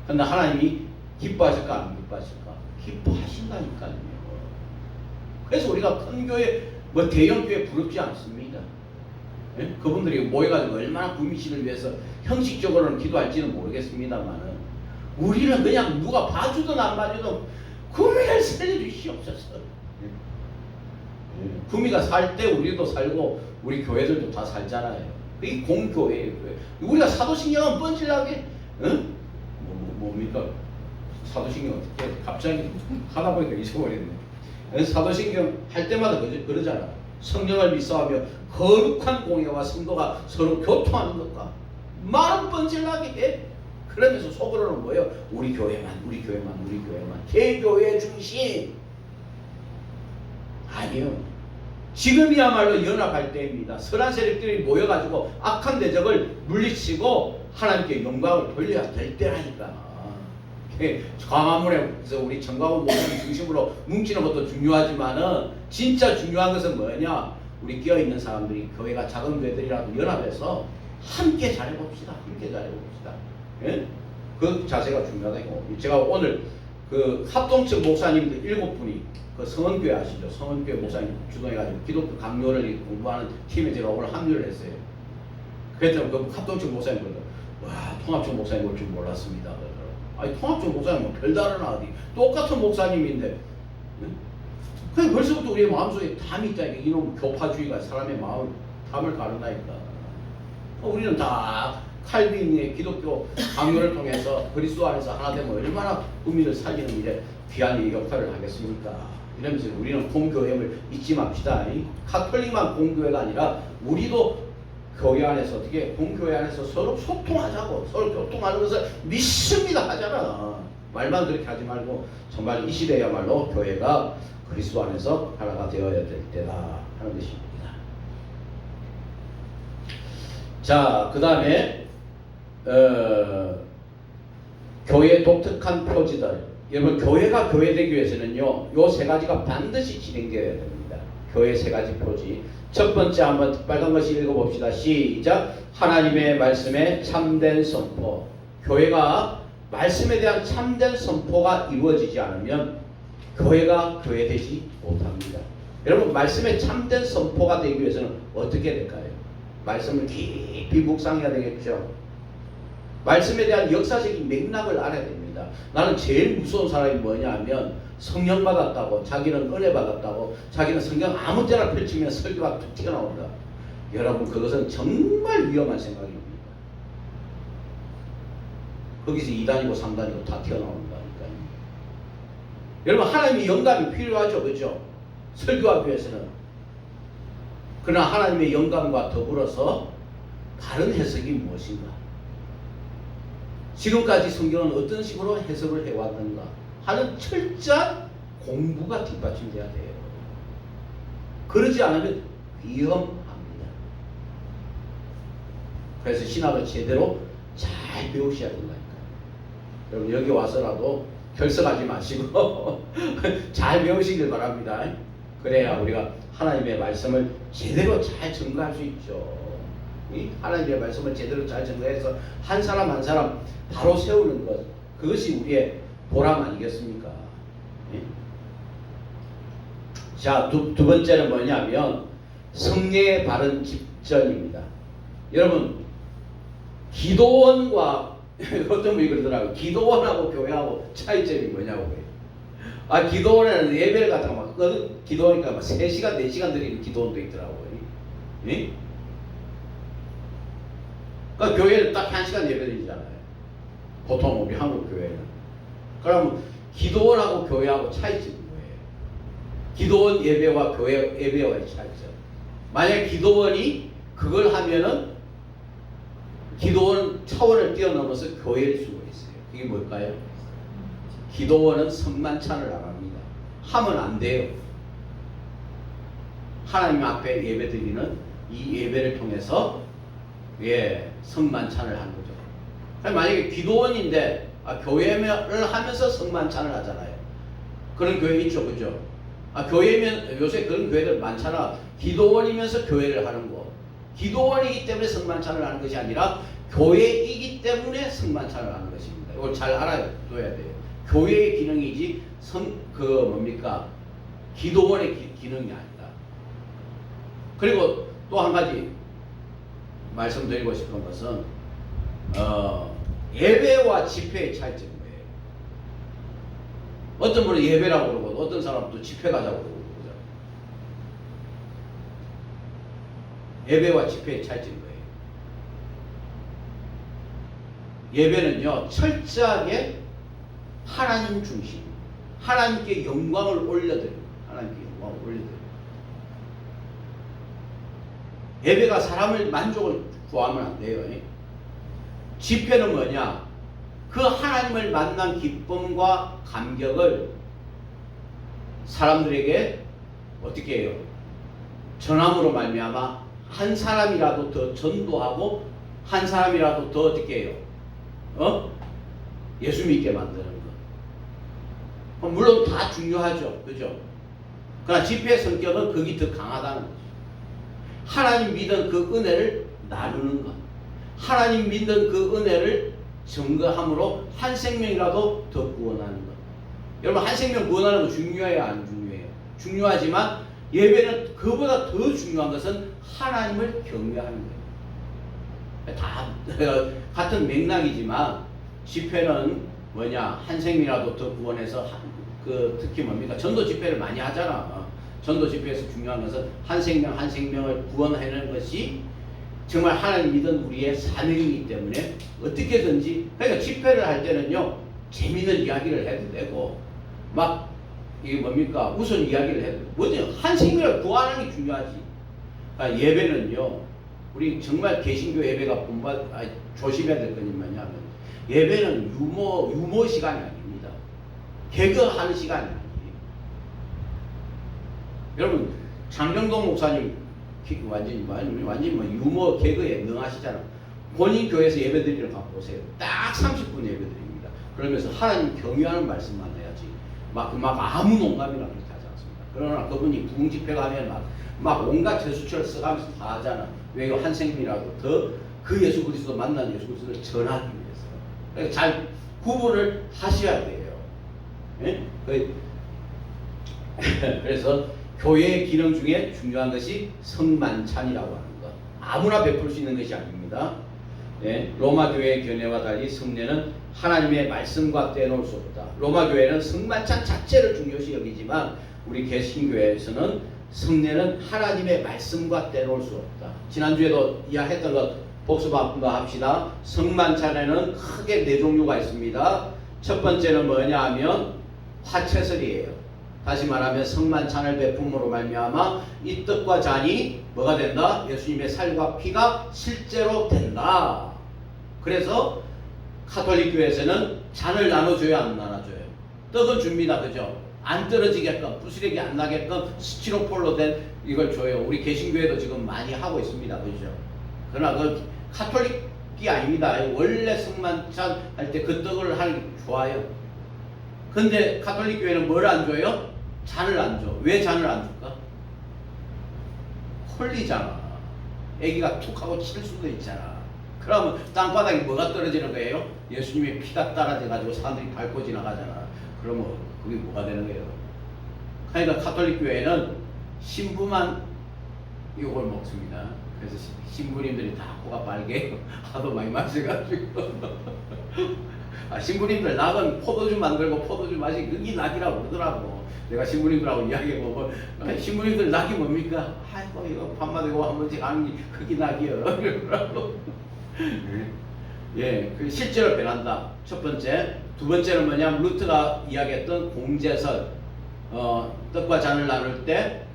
근데 하나님이 기뻐하실까 안 기뻐하실까? 기뻐하신다니까요. 그래서 우리가 큰 교회 뭐 대형 교회 부럽지 않습니다. 예? 그분들이 모여가지고 얼마나 구미시를 위해서 형식적으로는 기도할지는 모르겠습니다만은 우리는 그냥 누가 봐주든 안 봐주든 구미를 살려주시옵소서. 구미가 살 때 우리도 살고 우리 교회들도 다 살잖아요. 이게 공교회예요. 우리가 사도신경은 뻔질나게 뭡니까? 사도신경 어떻게 갑자기 하다 보니까 잊어버렸네. 사도신경 할 때마다 그러잖아. 성령을 믿사하며 거룩한 공예와 성도가 서로 교통하는 것과 말은 뻔질나게 해. 그러면서 속으로는 뭐예요? 우리 교회만 개교회 중심. 아니요. 지금이야말로 연합할 때입니다. 선한 세력들이 모여가지고 악한 대적을 물리치고 하나님께 영광을 돌려야 될 때라니까. 광화문에서 우리 정광훈 목사님 중심으로 뭉치는 것도 중요하지만은 진짜 중요한 것은 뭐냐? 우리 끼어있는 사람들이 교회가 작은 교회들이라도 연합해서 함께 잘해봅시다. 예? 그 자세가 중요하다고. 제가 오늘 그 합동측 목사님들 7분이 그 성원교회 아시죠? 성원교회 목사님 주동해가지고 기독교 강요를 공부하는 팀에 제가 오늘 합류를 했어요. 그랬더니 그 합동측 목사님 그러더라고요. 와, 통합측 목사님 올 줄 몰랐습니다. 아니 통합적 목사님은 별다른 어디 똑같은 목사님인데 그냥 벌써부터 우리의 마음속에 담이 있다니까. 이놈 교파주의가 사람의 담을 가른다니까. 우리는 다 칼빈의 기독교 강요를 통해서 그리스도 안에서 하나 되면 얼마나 국민을 살리는 일에 귀한 역할을 하겠습니까? 이러면서 우리는 공교회를 잊지 맙시다. 카톨릭만 공교회가 아니라 우리도 교회 안에서 어떻게 본교회 안에서 서로 소통하자고, 서로 교통하는 것을 믿습니다 하잖아. 말만 그렇게 하지 말고 정말 이 시대야말로 교회가 그리스도 안에서 하나가 되어야 될 때다 하는 것입니다. 자, 그 다음에 교회의 독특한 표지들. 여러분, 교회가 교회되기 위해서는요, 요 세 가지가 반드시 진행되어야 됩니다. 교회 세 가지 표지. 첫 번째, 한번 빨간 것이 읽어봅시다. 시작. 하나님의 말씀에 참된 선포. 교회가 말씀에 대한 참된 선포가 이루어지지 않으면 교회가 교회되지 못합니다. 여러분, 말씀에 참된 선포가 되기 위해서는 어떻게 될까요? 말씀을 깊이 묵상해야 되겠죠. 말씀에 대한 역사적인 맥락을 알아야 됩니다. 나는 제일 무서운 사람이 뭐냐 하면 성령 받았다고, 자기는 은혜 받았다고, 자기는 성경 아무 때나 펼치면 설교가 툭 튀어나온다. 여러분, 그것은 정말 위험한 생각입니다. 거기서 2단이고 3단이고 다 튀어나온다니까요. 여러분, 하나님의 영감이 필요하죠. 그죠? 설교하기 위해서는. 그러나 하나님의 영감과 더불어서 바른 해석이 무엇인가? 지금까지 성경은 어떤 식으로 해석을 해왔는가 하는 철저한 공부가 뒷받침돼야 돼요. 그러지 않으면 위험합니다. 그래서 신학을 제대로 잘 배우셔야 된다니까요. 여러분, 여기 와서라도 결석하지 마시고 잘 배우시길 바랍니다. 그래야 우리가 하나님의 말씀을 제대로 잘 증거할 수 있죠. 하나님의 말씀을 제대로 잘 증거해서 한 사람 한 사람 바로 세우는 것, 그것이 우리의 보람 아니겠습니까? 예? 자, 두 번째는 뭐냐면 성령의 바른 집전입니다. 여러분, 기도원과 어떤 분이 그러더라고요. 기도원하고 교회하고 차이점이 뭐냐고. 기도원에는 예배를 갖다가 막 기도하니까 막 3시간 4시간 드리는 기도원도 있더라고요. 예? 그러니까 교회는 딱 1시간 예배 드리잖아요. 보통 우리 한국 교회는. 그럼 기도원하고 교회하고 차이점이 뭐예요? 기도원 예배와 교회 예배와의 차이점. 만약 기도원이 그걸 하면은 기도원 차원을 뛰어넘어서 교회일 수가 있어요. 이게 뭘까요? 기도원은 성만찬을 안 합니다. 하면 안 돼요. 하나님 앞에 예배 드리는 이 예배를 통해서 성만찬을 하는 거죠. 만약에 기도원인데 교회를 하면서 성만찬을 하잖아요. 그런 교회 있죠, 그죠? 교회면 요새 그런 교회들 많잖아. 기도원이면서 교회를 하는 거. 기도원이기 때문에 성만찬을 하는 것이 아니라 교회이기 때문에 성만찬을 하는 것입니다. 이걸 잘 알아둬야 돼요. 교회의 기능이지 기도원의 기능이 아니다. 그리고 또 한 가지 말씀드리고 싶은 것은 예배와 집회의 차이점이에요. 어떤 분은 예배라고 그러고 어떤 사람은 또 집회 가자고 그러고 그러죠. 예배와 집회의 차이점이에요. 예배는요, 철저하게 하나님 중심, 하나님께 영광을 올려드립니다. 하나님께 영광을 올려드립니다. 예배가 사람을 만족을 구하면 안 돼요. 집회는 뭐냐? 그 하나님을 만난 기쁨과 감격을 사람들에게 어떻게 해요? 전함으로 말미암아 한 사람이라도 더 전도하고 한 사람이라도 더 어떻게 해요? 예수 믿게 만드는 것. 물론 다 중요하죠. 그죠? 그러나 집회의 성격은 그게 더 강하다는 거죠. 하나님 믿은 그 은혜를 나누는 것. 하나님 믿는 그 은혜를 증거함으로 한 생명이라도 더 구원하는 것. 여러분, 한 생명 구원하는 거 중요해요, 안 중요해요? 중요하지만 예배는 그보다 더 중요한 것은 하나님을 경외하는 거예요. 다 같은 맥락이지만 집회는 뭐냐? 한 생명이라도 더 구원해서 특히 뭡니까? 전도 집회를 많이 하잖아. 전도 집회에서 중요한 것은 한 생명 한 생명을 구원하는 것이 정말 하나님 믿은 우리의 사명이기 때문에 어떻게든지, 그러니까 집회를 할 때는요, 재미있는 이야기를 해도 되고 이게 뭡니까? 우선 이야기를 해도 뭐지? 한 생명을 구하는 게 중요하지. 그러니까 예배는요, 우리 정말 개신교 예배가 조심해야 될 건 뭐냐면 예배는 유머 시간이 아닙니다. 개그하는 시간이 아니에요. 여러분 장정동 목사님 완전히 뭐 유머 개그에 능하시잖아요. 본인 교회에서 예배 드리러 가보세요. 딱 30분 예배 드립니다. 그러면서 하나님 경유하는 말씀만 해야지 막 아무 농담이나 그렇게 하지 않습니다. 그러나 그분이 부흥집회 가면 막 온갖 제수처를 써가면서 다 하잖아. 왜 한생민이라도 더 그 예수 그리스도 만난 예수 그리스도를 전하기 위해서. 그러니까 잘 구분을 하셔야 돼요. 예? 그래서 교회의 기능 중에 중요한 것이 성만찬이라고 하는 것. 아무나 베풀 수 있는 것이 아닙니다. 예? 로마 교회의 견해와 달리 성례는 하나님의 말씀과 떼놓을 수 없다. 로마 교회는 성만찬 자체를 중요시 여기지만 우리 개신교회에서는 성례는 하나님의 말씀과 떼놓을 수 없다. 지난주에도 이야기했던 것 복습 한번 합시다. 성만찬에는 크게 네 종류가 있습니다. 첫 번째는 뭐냐 하면 화채설이에요. 다시 말하면 성만찬을 베품으로 말미암아 이 떡과 잔이 뭐가 된다? 예수님의 살과 피가 실제로 된다. 그래서 가톨릭 교회에서는 잔을 나눠줘야 안 나눠줘요? 떡은 줍니다. 그죠? 안 떨어지게끔 부스레기 안 나게끔 스티로폴로 된 이걸 줘요. 우리 개신교회도 지금 많이 하고 있습니다. 그죠? 그러나 그 가톨릭이 아닙니다. 원래 성만찬 할 때 그 떡을 하는 게 좋아요. 근데 가톨릭 교회는 뭘 안 줘요? 잔을 안 줘. 왜 잔을 안 줄까? 홀리잖아. 애기가 툭 하고 칠 수도 있잖아. 그러면 땅바닥에 뭐가 떨어지는 거예요? 예수님의 피가 따라져가지고 사람들이 밟고 지나가잖아. 그러면 그게 뭐가 되는 거예요? 그러니까 가톨릭 교회는 신부만 이걸 먹습니다. 그래서 신부님들이 다 코가 빨개요. 하도 많이 마셔가지고. 신부님들 낙은 포도주 만들고 포도주 마시 그게 낙이라고 그러더라고. 내가 신부님들하고 이야기해보고 신부님들 낙이 뭡니까? 아이고 이거 밤마다 이거 한 번씩 하는 게 그게 낙이요. 그러더라고. 예, 그 실제로 변한다. 첫 번째. 두 번째는 뭐냐면 루트가 이야기했던 공제설. 떡과 잔을 나눌 때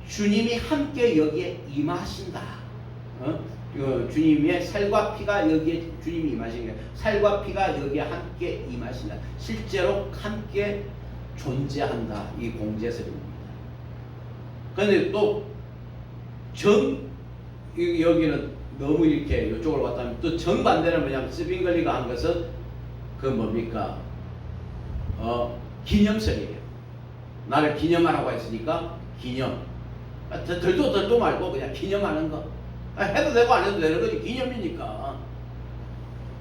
주님이 함께 여기에 임하신다. 주님의 살과 피가 여기에 주님이 임하신 거예요. 살과 피가 여기에 함께 임하신다. 실제로 함께 존재한다. 이 공제설입니다. 그런데 또 여기는 너무 이렇게 이쪽으로 갔다면 또 정반대는 뭐냐면 스빙글리가 한 것은 그 뭡니까? 기념설이에요. 나를 기념하라고 했으니까 기념. 덜도 말고 그냥 기념하는 거. 해도 되고 안 해도 되는 거지. 기념이니까.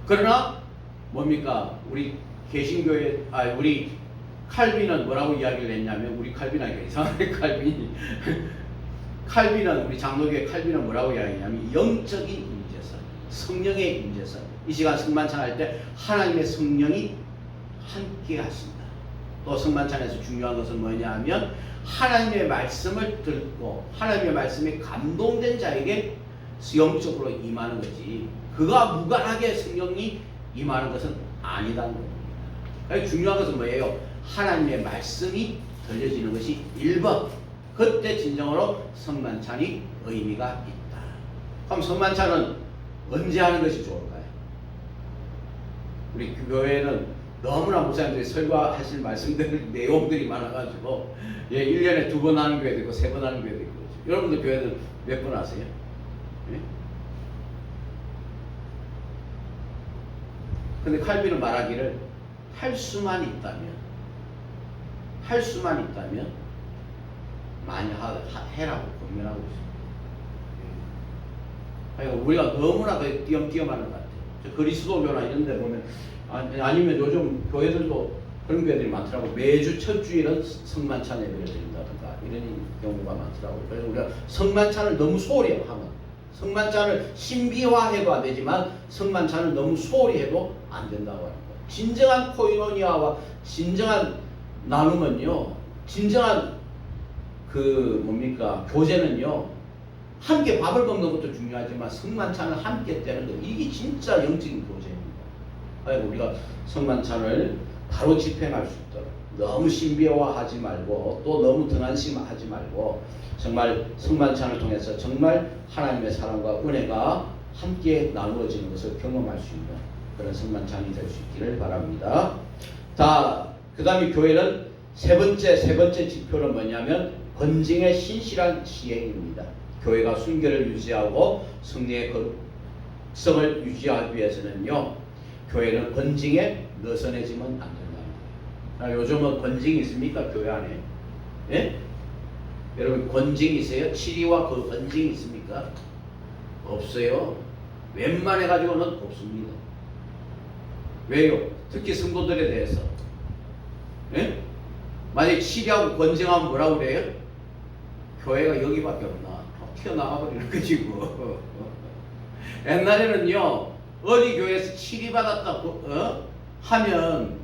그러나 뭡니까? 우리 개신교회 우리 칼빈은 뭐라고 이야기를 했냐면 우리 칼빈하니까 이상하게 칼빈은 우리 장로교회 칼빈은 뭐라고 이야기했냐면 영적인 임재설, 성령의 임재설. 이 시간 성만찬 할 때 하나님의 성령이 함께 하신다. 또 성만찬에서 중요한 것은 뭐냐 하면 하나님의 말씀을 듣고 하나님의 말씀에 감동된 자에게 영적으로 임하는 거지. 그가 무관하게 성령이 임하는 것은 아니다는 겁니다. 중요한 것은 뭐예요? 하나님의 말씀이 들려지는 것이 1번. 그때 진정으로 성만찬이 의미가 있다. 그럼 성만찬은 언제 하는 것이 좋을까요? 우리 교회는 너무나 목사님들이 설교하실 말씀들 내용들이 많아가지고 1년에 2번 하는 교회도 있고 3번 하는 교회도 있고. 여러분들 교회는 몇 번 하세요? 예? 근데 칼빈은 말하기를 할 수만 있다면 많이 해라고 권면하고 있습니다. 우리가 너무나 띄엄띄엄하는 것 같아요. 저 그리스도교나 이런 데 보면 아니면 요즘 교회들도 그런 교회들이 많더라고. 매주 첫 주일은 성만찬 예배를 드린다든가 이런 경우가 많더라고요. 그래서 우리가 성만찬을 너무 소홀히 하면 성만찬을 신비화해도 안 되지만 성만찬을 너무 소홀히 해도 안 된다고 하는 거예요. 진정한 코이노니아와 진정한 나눔은요, 진정한 교제는요, 함께 밥을 먹는 것도 중요하지만 성만찬을 함께 떼는 것, 이게 진짜 영적인 교제입니다. 우리가 성만찬을 바로 집행할 수 있도록 너무 신비화하지 말고 또 너무 등한심하지 말고 정말 성만찬을 통해서 정말 하나님의 사랑과 은혜가 함께 나누어지는 것을 경험할 수 있는 그런 성만찬이 될 수 있기를 바랍니다. 그 다음에 교회는 세 번째 지표는 뭐냐면 번징의 신실한 시행입니다. 교회가 순결을 유지하고 승리의 거룩성을 유지하기 위해서는요, 교회는 번징에 느슨해지면 안 된다. 요즘은 번징이 있습니까? 교회 안에? 예? 여러분 권징이 있어요? 치리와 그 번징이 있습니까? 없어요. 웬만해가지고는 없습니다. 왜요? 특히 성도들에 대해서. 예? 만약에 치리하고 권징하면 뭐라고 그래요? 교회가 여기밖에 없나? 튀어나가버리는 거지 뭐. 옛날에는요, 어디 교회에서 치리 받았다 하면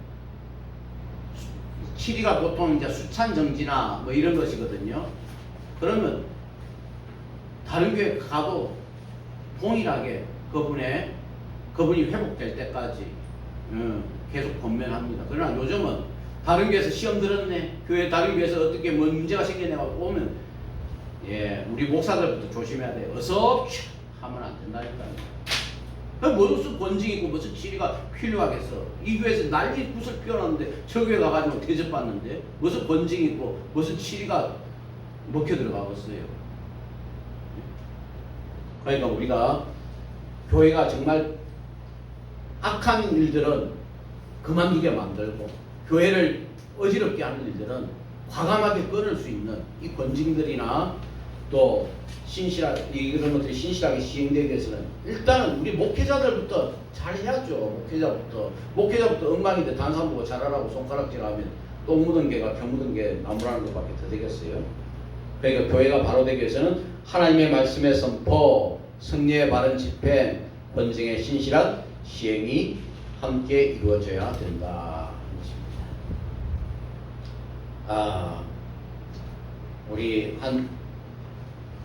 치리가 보통 이제 수찬 정지나 뭐 이런 것이거든요. 그러면 다른 교회 가도 동일하게 그분이 회복될 때까지 계속 권면합니다. 그러나 요즘은 다른 교회에서 시험 들었네, 다른 교회에서 어떻게 뭐 문제가 생겨내고 오면 우리 목사들부터 조심해야 돼요. 어서 하면 안 된다니까요. 무슨 권징이 있고 무슨 치리가 필요하겠어. 이 교회에서 난리 구슬 피워놨는데 저 교회 가가지고 대접받는데 무슨 권징이 있고 무슨 치리가 먹혀 들어가겠어요. 그러니까 우리가 교회가 정말 악한 일들은 그만두게 만들고 교회를 어지럽게 하는 일들은 과감하게 끊을 수 있는 이 권징들이나 또 이런 것들이 신실하게 시행되기 위해서는 일단은 우리 목회자들부터 잘 해야죠. 목회자부터 엉망인데 단상 보고 잘하라고 손가락질하면 똥 묻은 개가 병 묻은 개 나무라는 것밖에 더 되겠어요. 그러니까 교회가 바로 되기 위해서는 하나님의 말씀의 선포, 승리의 바른 집행, 권징의 신실한 시행이 함께 이루어져야 된다. 우리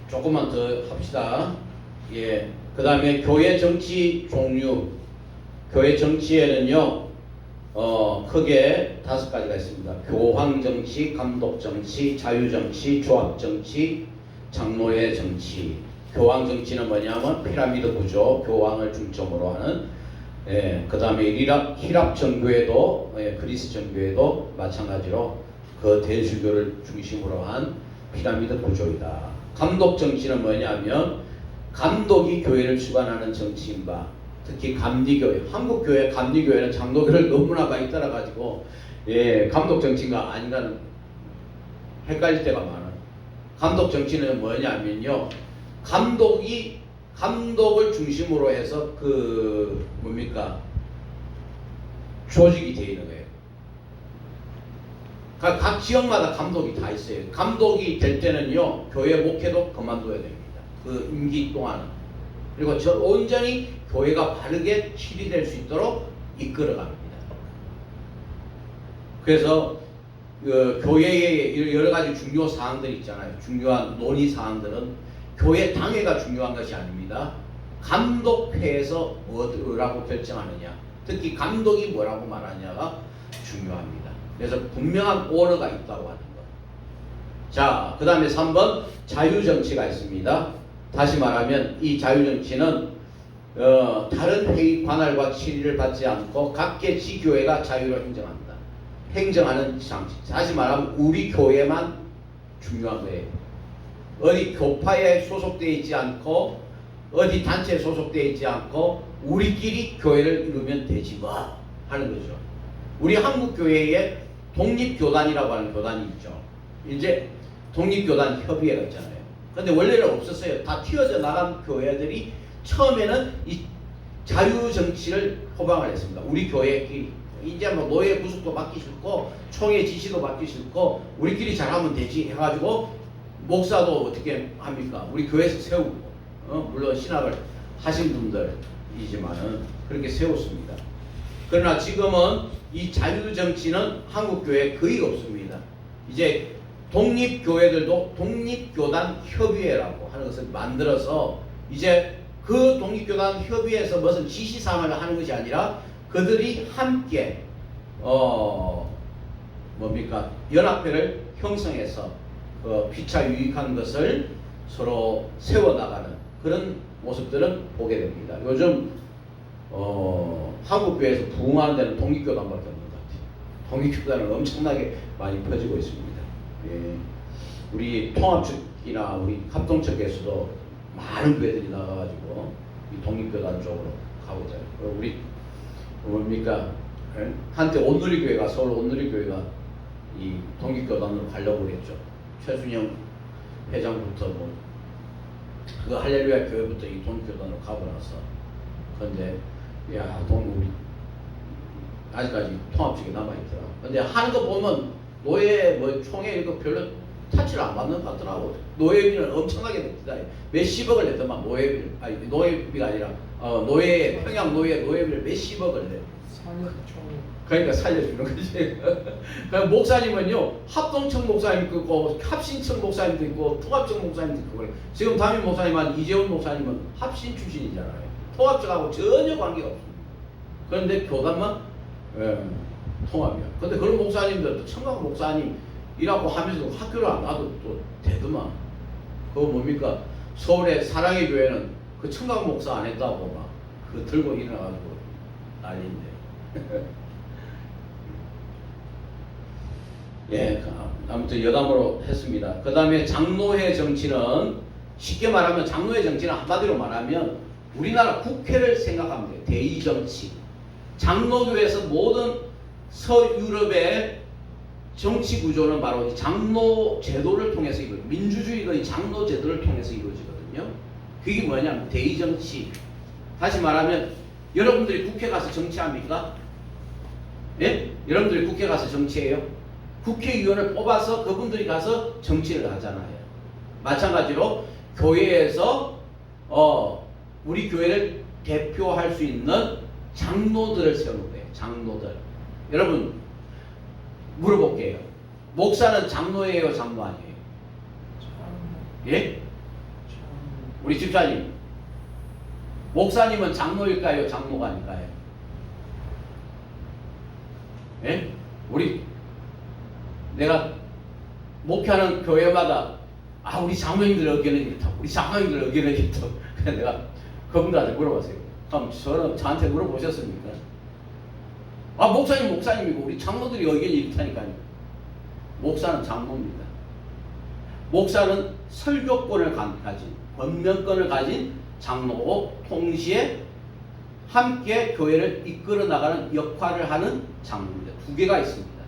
조금만 더 합시다. 그 다음에 교회 정치 종류. 교회 정치에는요, 크게 5가지가 있습니다. 교황 정치, 감독 정치, 자유 정치, 조합 정치, 장로회 정치. 교황 정치는 뭐냐면 피라미드 구조, 교황을 중점으로 하는. 그 다음에 히랍 정교회도, 그리스 정교회도 마찬가지로 그 대주교를 중심으로 한 피라미드 구조이다. 감독 정치는 뭐냐면 감독이 교회를 주관하는 정치인 바, 특히 감리교회, 한국 교회 감리교회는 장로교를 너무나 많이 따라가지고 감독 정치인가 아닌가는 헷갈릴 때가 많아요. 감독 정치는 뭐냐면요, 감독을 중심으로 해서 조직이 되어 있는 거예요. 각 지역마다 감독이 다 있어요. 감독이 될 때는요, 교회 목회도 그만둬야 됩니다. 그 임기 동안은. 그리고 온전히 교회가 바르게 치리될 수 있도록 이끌어갑니다. 그래서 교회의 여러 가지 중요 사항들이 있잖아요. 중요한 논의 사항들은 교회 당회가 중요한 것이 아닙니다. 감독회에서 뭐라고 결정하느냐, 특히 감독이 뭐라고 말하느냐가 중요합니다. 그래서 분명한 오너가 있다고 하는 것. 자, 그 다음에 3번 자유정치가 있습니다. 다시 말하면 이 자유정치는 다른 회의 관할과 치리를 받지 않고 각계 지교회가 자유를 행정합니다. 행정하는 장치. 다시 말하면 우리 교회만 중요한 거예요. 어디 교파에 소속되어 있지 않고 어디 단체에 소속되어 있지 않고 우리끼리 교회를 이루면 되지 뭐 하는 거죠. 우리 한국교회에 독립교단이라고 하는 교단이 있죠. 이제 독립교단 협의회가 있잖아요. 근데 원래는 없었어요. 다 튀어져 나간 교회들이 처음에는 이 자유정치를 호방을 했습니다. 우리 교회끼리 이제 뭐 노예 구속도 받기 싫고 총회 지시도 받기 싫고 우리끼리 잘하면 되지 해가지고 목사도 어떻게 합니까? 우리 교회에서 세우고 물론 신학을 하신 분들이지만은 그렇게 세웠습니다. 그러나 지금은 이 자유정치는 한국교회에 거의 없습니다. 이제 독립교회들도 독립교단 협의회라고 하는 것을 만들어서 이제 그 독립교단 협의회에서 무슨 지시사항을 하는 것이 아니라 그들이 함께 뭡니까? 연합회를 형성해서 피차 유익한 것을 서로 세워나가는 그런 모습들은 보게 됩니다. 요즘 한국교회에서 부흥하는 데는 독립교단밖에 없는 것 같아요. 독립교단은 엄청나게 많이 퍼지고 있습니다. 예. 우리 통합측이나 우리 합동측에서도 많은 교회들이 나가가지고 이 독립교단 쪽으로 가고 있잖아요. 우리 뭡니까? 예? 한때 온누리교회가 서울 온누리교회가 이 독립교단으로 가려고 그랬죠. 최순영 회장부터 뭐 그 할렐루야 교회부터 이 독립교단으로 가고 나서 그런데 야 우리 아직까지 통합측에 남아있더라. 근데 하는 거 보면 노예 뭐 총회 이거 별로 타치를 안 받는 것 같더라고. 노예비는 엄청나게 냈다. 몇십억을 냈더만 노예비를. 아니 노예비가 아니라 노예 평양 노예비를 몇십억을 내. 그러니까 살려주는 거지. 그러니까 목사님은요 합동청 목사님 있고 합신청 목사님도 있고 통합청 목사님도 있고 그래. 지금 담임 목사님한 이재훈 목사님은 합신 출신이잖아요. 통합청하고 전혀 관계가 없습니다. 그런데 교단만 통합이야. 근데 그런 목사님들도 청각 목사님이라고 하면서도 학교를 안 가도 또 되더만. 그거 뭡니까? 서울의 사랑의 교회는 그 청각 목사 안 했다고 막 그 들고 일어나가지고 난리인데. 예, 아무튼 여담으로 했습니다. 그 다음에 장로회 정치는 쉽게 말하면 장로회 정치는 한마디로 말하면 우리나라 국회를 생각하면 돼요. 대의 정치. 장로교에서 모든 서유럽의 정치 구조는 바로 장로 제도를 통해서 민주주의의 장로 제도를 통해서 이루어지거든요. 그게 뭐냐면 대의 정치. 다시 말하면 여러분들이 국회 가서 정치합니까? 예? 여러분들이 국회 가서 정치해요? 국회의원을 뽑아서 그분들이 가서 정치를 하잖아요. 마찬가지로 교회에서 우리 교회를 대표할 수 있는 장로들을 세우는 거예요. 장로들. 여러분 물어볼게요. 목사는 장로예요, 장로 아니에요? 예? 우리 집사님, 목사님은 장로일까요, 장로가 아닐까요? 예? 내가 목회하는 교회마다 우리 장로님들 의견은 이렇다, 우리 장로님들 의견은 이렇다. 그래서 내가 그분들한테 물어봤어요. 그럼 저한테 물어보셨습니까? 목사님이고 우리 장로들이 의견이 이렇다니까요. 목사는 장로입니다. 목사는 설교권을 가진, 권면권을 가진 장로고 동시에 함께 교회를 이끌어 나가는 역할을 하는 장로입니다. 두 개가 있습니다.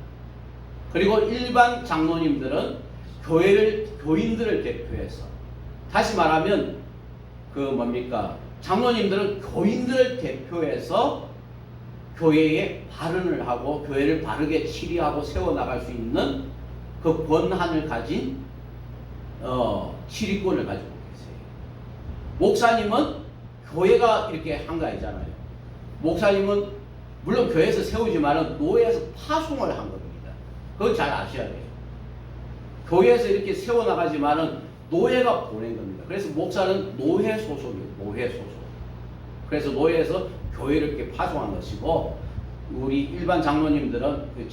그리고 일반 장로님들은 교인들을 대표해서, 다시 말하면 장로님들은 교인들을 대표해서 교회에 발언을 하고 교회를 바르게 치리하고 세워나갈 수 있는 그 권한을 가진 치리권을 가지고 계세요. 목사님은 교회가 이렇게 한 거 아니잖아요. 목사님은 물론 교회에서 세우지만 노예에서 파송을 한 겁니다. 그건 잘 아셔야 돼요. 교회에서 이렇게 세워나가지만 노예가 보낸 겁니다. 그래서 목사는 노예 소속이에요. 노예 소속. 그래서 노예에서 교회를 이렇게 파송한 것이고, 우리 일반 장로님들은 우리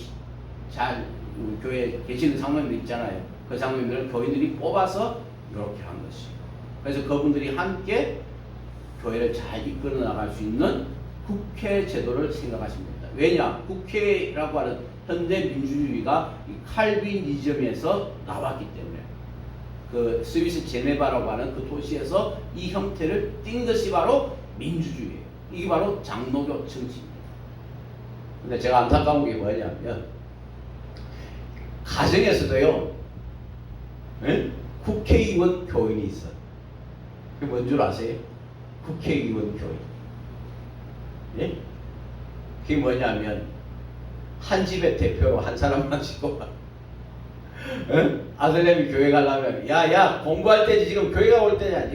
교회에 계시는 장로님들 있잖아요. 그 장로님들은 교인들이 뽑아서 이렇게 한 것이에요. 그래서 그분들이 함께 교회를 잘 이끌어 나갈 수 있는 국회 제도를 생각하시면 됩니다. 왜냐? 국회라고 하는 현대 민주주의가 이 칼빈이즘에서 나왔기 때문에, 그 스위스 제네바라고 하는 그 도시에서 이 형태를 띈 것이 바로 민주주의예요. 이게 바로 장로교 정치입니다. 근데 제가 안타까운 게 뭐냐면 가정에서도요, 네? 국회의원 교인이 있어요. 그게 뭔 줄 아세요? 국회의원 교인. 예? 그게 뭐냐면 한 집의 대표로 한 사람만 치고 아들내미 교회 가려면 야 공부할 때지 지금 교회가 올 때냐,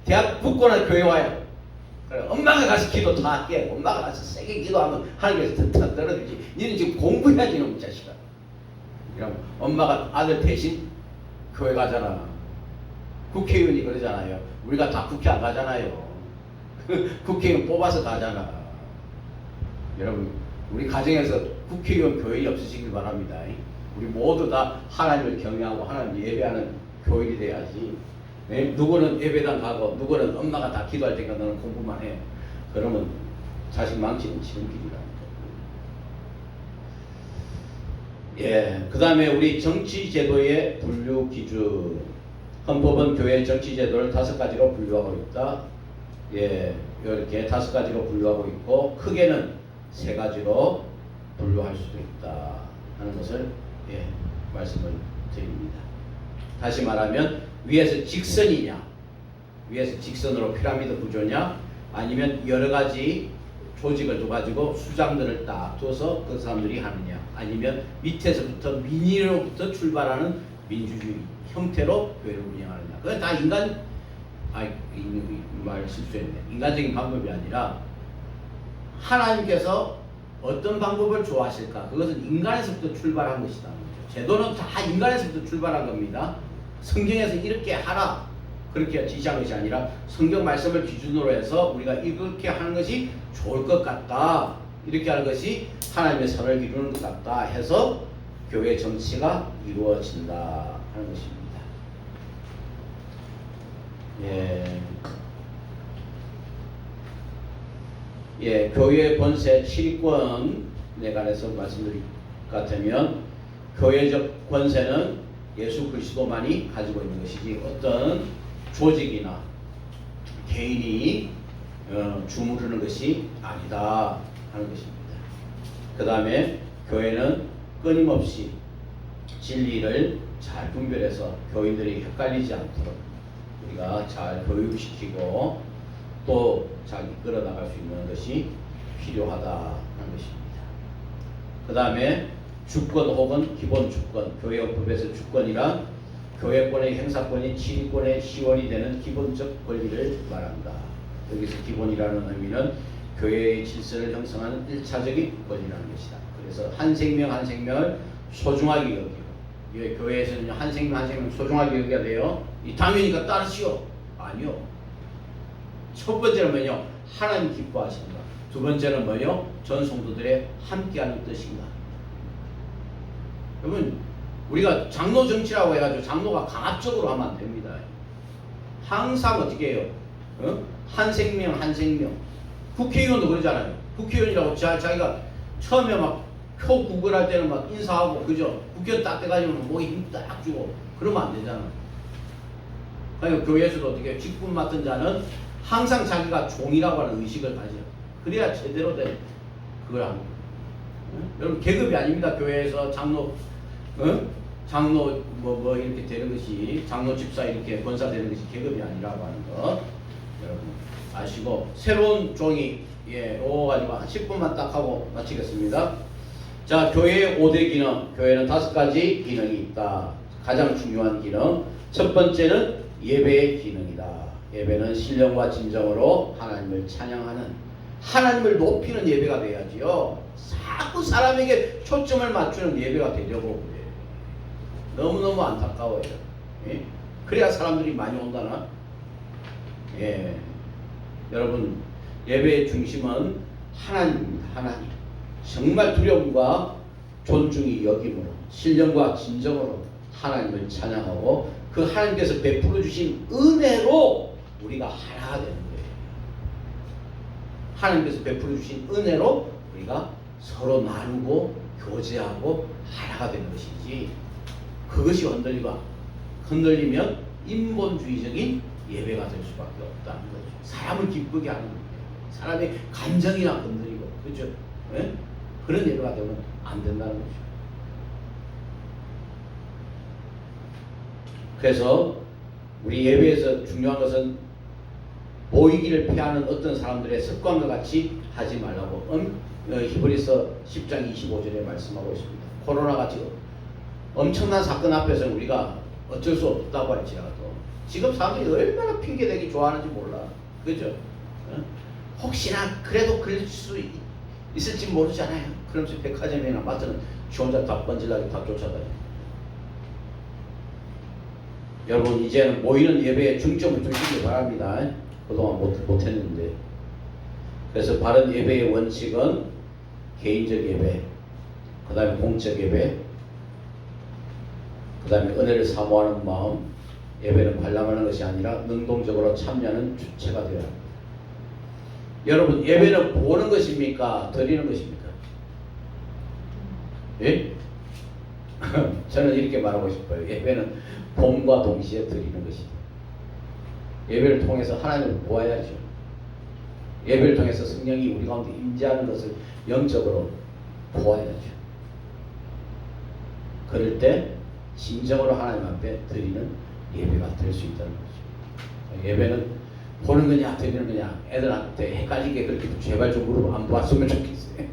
대학 붙고는 교회 와요. 그래, 엄마가 가서 기도 다 할게. 엄마가 가서 세게 기도하면 하나님께서 더 떨어지지. 니는 지금 공부해야지 이놈 자식아. 그럼 엄마가 아들 대신 교회 가잖아. 국회의원이 그러잖아요. 우리가 다 국회 안 가잖아요. 국회의원 뽑아서 가잖아. 여러분, 우리 가정에서 국회의원 교회이 없으시길 바랍니다. 우리 모두 다 하나님을 경외하고 하나님 예배하는 교인이 돼야지. 누구는 예배당 가고 누구는 엄마가 다 기도할 테니까 너는 공부만 해. 그러면 자식 망치는 지름길이랍니다. 예, 그 다음에 우리 정치제도의 분류 기준. 헌법은 교회 정치제도를 5가지로 분류하고 있다. 예, 이렇게 5가지로 분류하고 있고 크게는 3가지로 분류할 수도 있다 하는 것을 말씀을 드립니다. 다시 말하면 위에서 직선이냐, 위에서 직선으로 피라미드 구조냐, 아니면 여러 가지 조직을 둬가지고 수장들을 딱 둬서 그 사람들이 하느냐, 아니면 밑에서부터 민의로부터 출발하는 민주주의 형태로 교회를 운영하느냐. 그건 다 말 실수했네. 인간적인 방법이 아니라 하나님께서 어떤 방법을 좋아하실까? 그것은 인간에서부터 출발한 것이다. 제도는 다 인간에서부터 출발한 겁니다. 성경에서 이렇게 하라 그렇게 지시한 것이 아니라 성경 말씀을 기준으로 해서 우리가 이렇게 하는 것이 좋을 것 같다, 이렇게 하는 것이 하나님의 선을 이루는 것 같다 해서 교회 정치가 이루어진다 하는 것입니다. 교회 권세 7권에 관해서 말씀드릴 것 같으면 교회적 권세는 예수 그리스도만이 가지고 있는 것이지 어떤 조직이나 개인이 주무르는 것이 아니다 하는 것입니다. 그 다음에 교회는 끊임없이 진리를 잘 분별해서 교인들이 헷갈리지 않도록 우리가 잘 교육시키고 또 잘 이끌어 나갈 수 있는 것이 필요하다 하는 것입니다. 그 다음에 주권 혹은 기본 주권, 교회법에서 주권이란 교회권의 행사권이 치리권의 시원이 되는 기본적 권리를 말한다. 여기서 기본이라는 의미는 교회의 질서를 형성하는 1차적인 권리라는 것이다. 그래서 한 생명 한 생명을 소중하게 여기고, 교회에서는 한 생명 한 생명 소중하게 여겨야 돼요. 이 당연히가 따르시오. 아니요. 첫 번째는 뭐요? 하나님 기뻐하신다. 두 번째는 뭐요? 전 성도들의 함께하는 뜻인가. 여러분, 우리가 장로 정치라고 해가지고 장로가 강압적으로 하면 안 됩니다. 항상 어떻게 해요? 한 생명 한 생명. 국회의원도 그러잖아요. 국회의원이라고 자기가 처음에 막 표 구걸할 때는 막 인사하고, 그죠? 국회의원 딱 돼가지고 목에 힘 딱 주고 그러면 안 되잖아. 그러니까 교회에서도 어떻게 해요? 직분 맡은 자는 항상 자기가 종이라고 하는 의식을 가져. 그래야 제대로 된 그걸 합니다. 여러분, 계급이 아닙니다. 교회에서 장로, 장로 뭐 이렇게 되는 것이, 장로 집사 이렇게 권사 되는 것이 계급이 아니라고 하는 것 여러분 아시고, 새로운 종이 오고 가지고 한 10분만 딱 하고 마치겠습니다. 자, 교회의 5대 기능. 교회는 5가지 기능이 있다. 가장 중요한 기능. 첫 번째는 예배의 기능이다. 예배는 신령과 진정으로 하나님을 찬양하는, 하나님을 높이는 예배가 돼야지요. 자꾸 사람에게 초점을 맞추는 예배가 되려고 그래요. 너무너무 안타까워요. 그래야 사람들이 많이 온다나? 여러분, 예배의 중심은 하나님입니다. 하나님. 정말 두려움과 존중이 여김으로, 신령과 진정으로 하나님을 찬양하고 그 하나님께서 베풀어 주신 은혜로 우리가 하나가 되는 거예요. 하나님께서 베풀어 주신 은혜로 우리가 서로 나누고 교제하고 하나가 되는 것이지, 그것이 흔들리면 인본주의적인 예배가 될 수밖에 없다는 거죠. 사람을 기쁘게 하는 거예요. 사람의 감정이나 건드리고, 그렇죠? 그런 예배가 되면 안 된다는 거죠. 그래서 우리 예배에서 중요한 것은 모이기를 피하는 어떤 사람들의 습관과 같이 하지 말라고 히브리서 10장 25절에 말씀하고 있습니다. 코로나가 엄청난 사건 앞에서 우리가 어쩔 수 없다고 할지라도 지금 사람들이 얼마나 핑계대기 좋아하는지 몰라. 그죠? 혹시나 그래도 그럴 수 있을지 모르잖아요. 그러면서 백화점이나 마트는 지 혼자 다 번질나게 다 쫓아다녀. 여러분, 이제는 모이는 예배에 중점을 두시기 바랍니다. 그동안 못했는데. 그래서 바른 예배의 원칙은 개인적 예배, 그 다음에 공적 예배, 그 다음에 은혜를 사모하는 마음. 예배는 관람하는 것이 아니라 능동적으로 참여하는 주체가 되어야 합니다. 여러분, 예배는 보는 것입니까? 드리는 것입니까? 예? 저는 이렇게 말하고 싶어요. 예배는 봄과 동시에 드리는 것이다. 예배를 통해서 하나님을 보아야죠. 예배를 통해서 성령이 우리 가운데 임재하는 것을 영적으로 보아야죠. 그럴 때 진정으로 하나님 앞에 드리는 예배가 될 수 있다는 거죠. 예배는 보는 거냐 드리는 거냐, 애들한테 헷갈리게 그렇게 제발 좀 물어봐 안 보았으면 좋겠어요.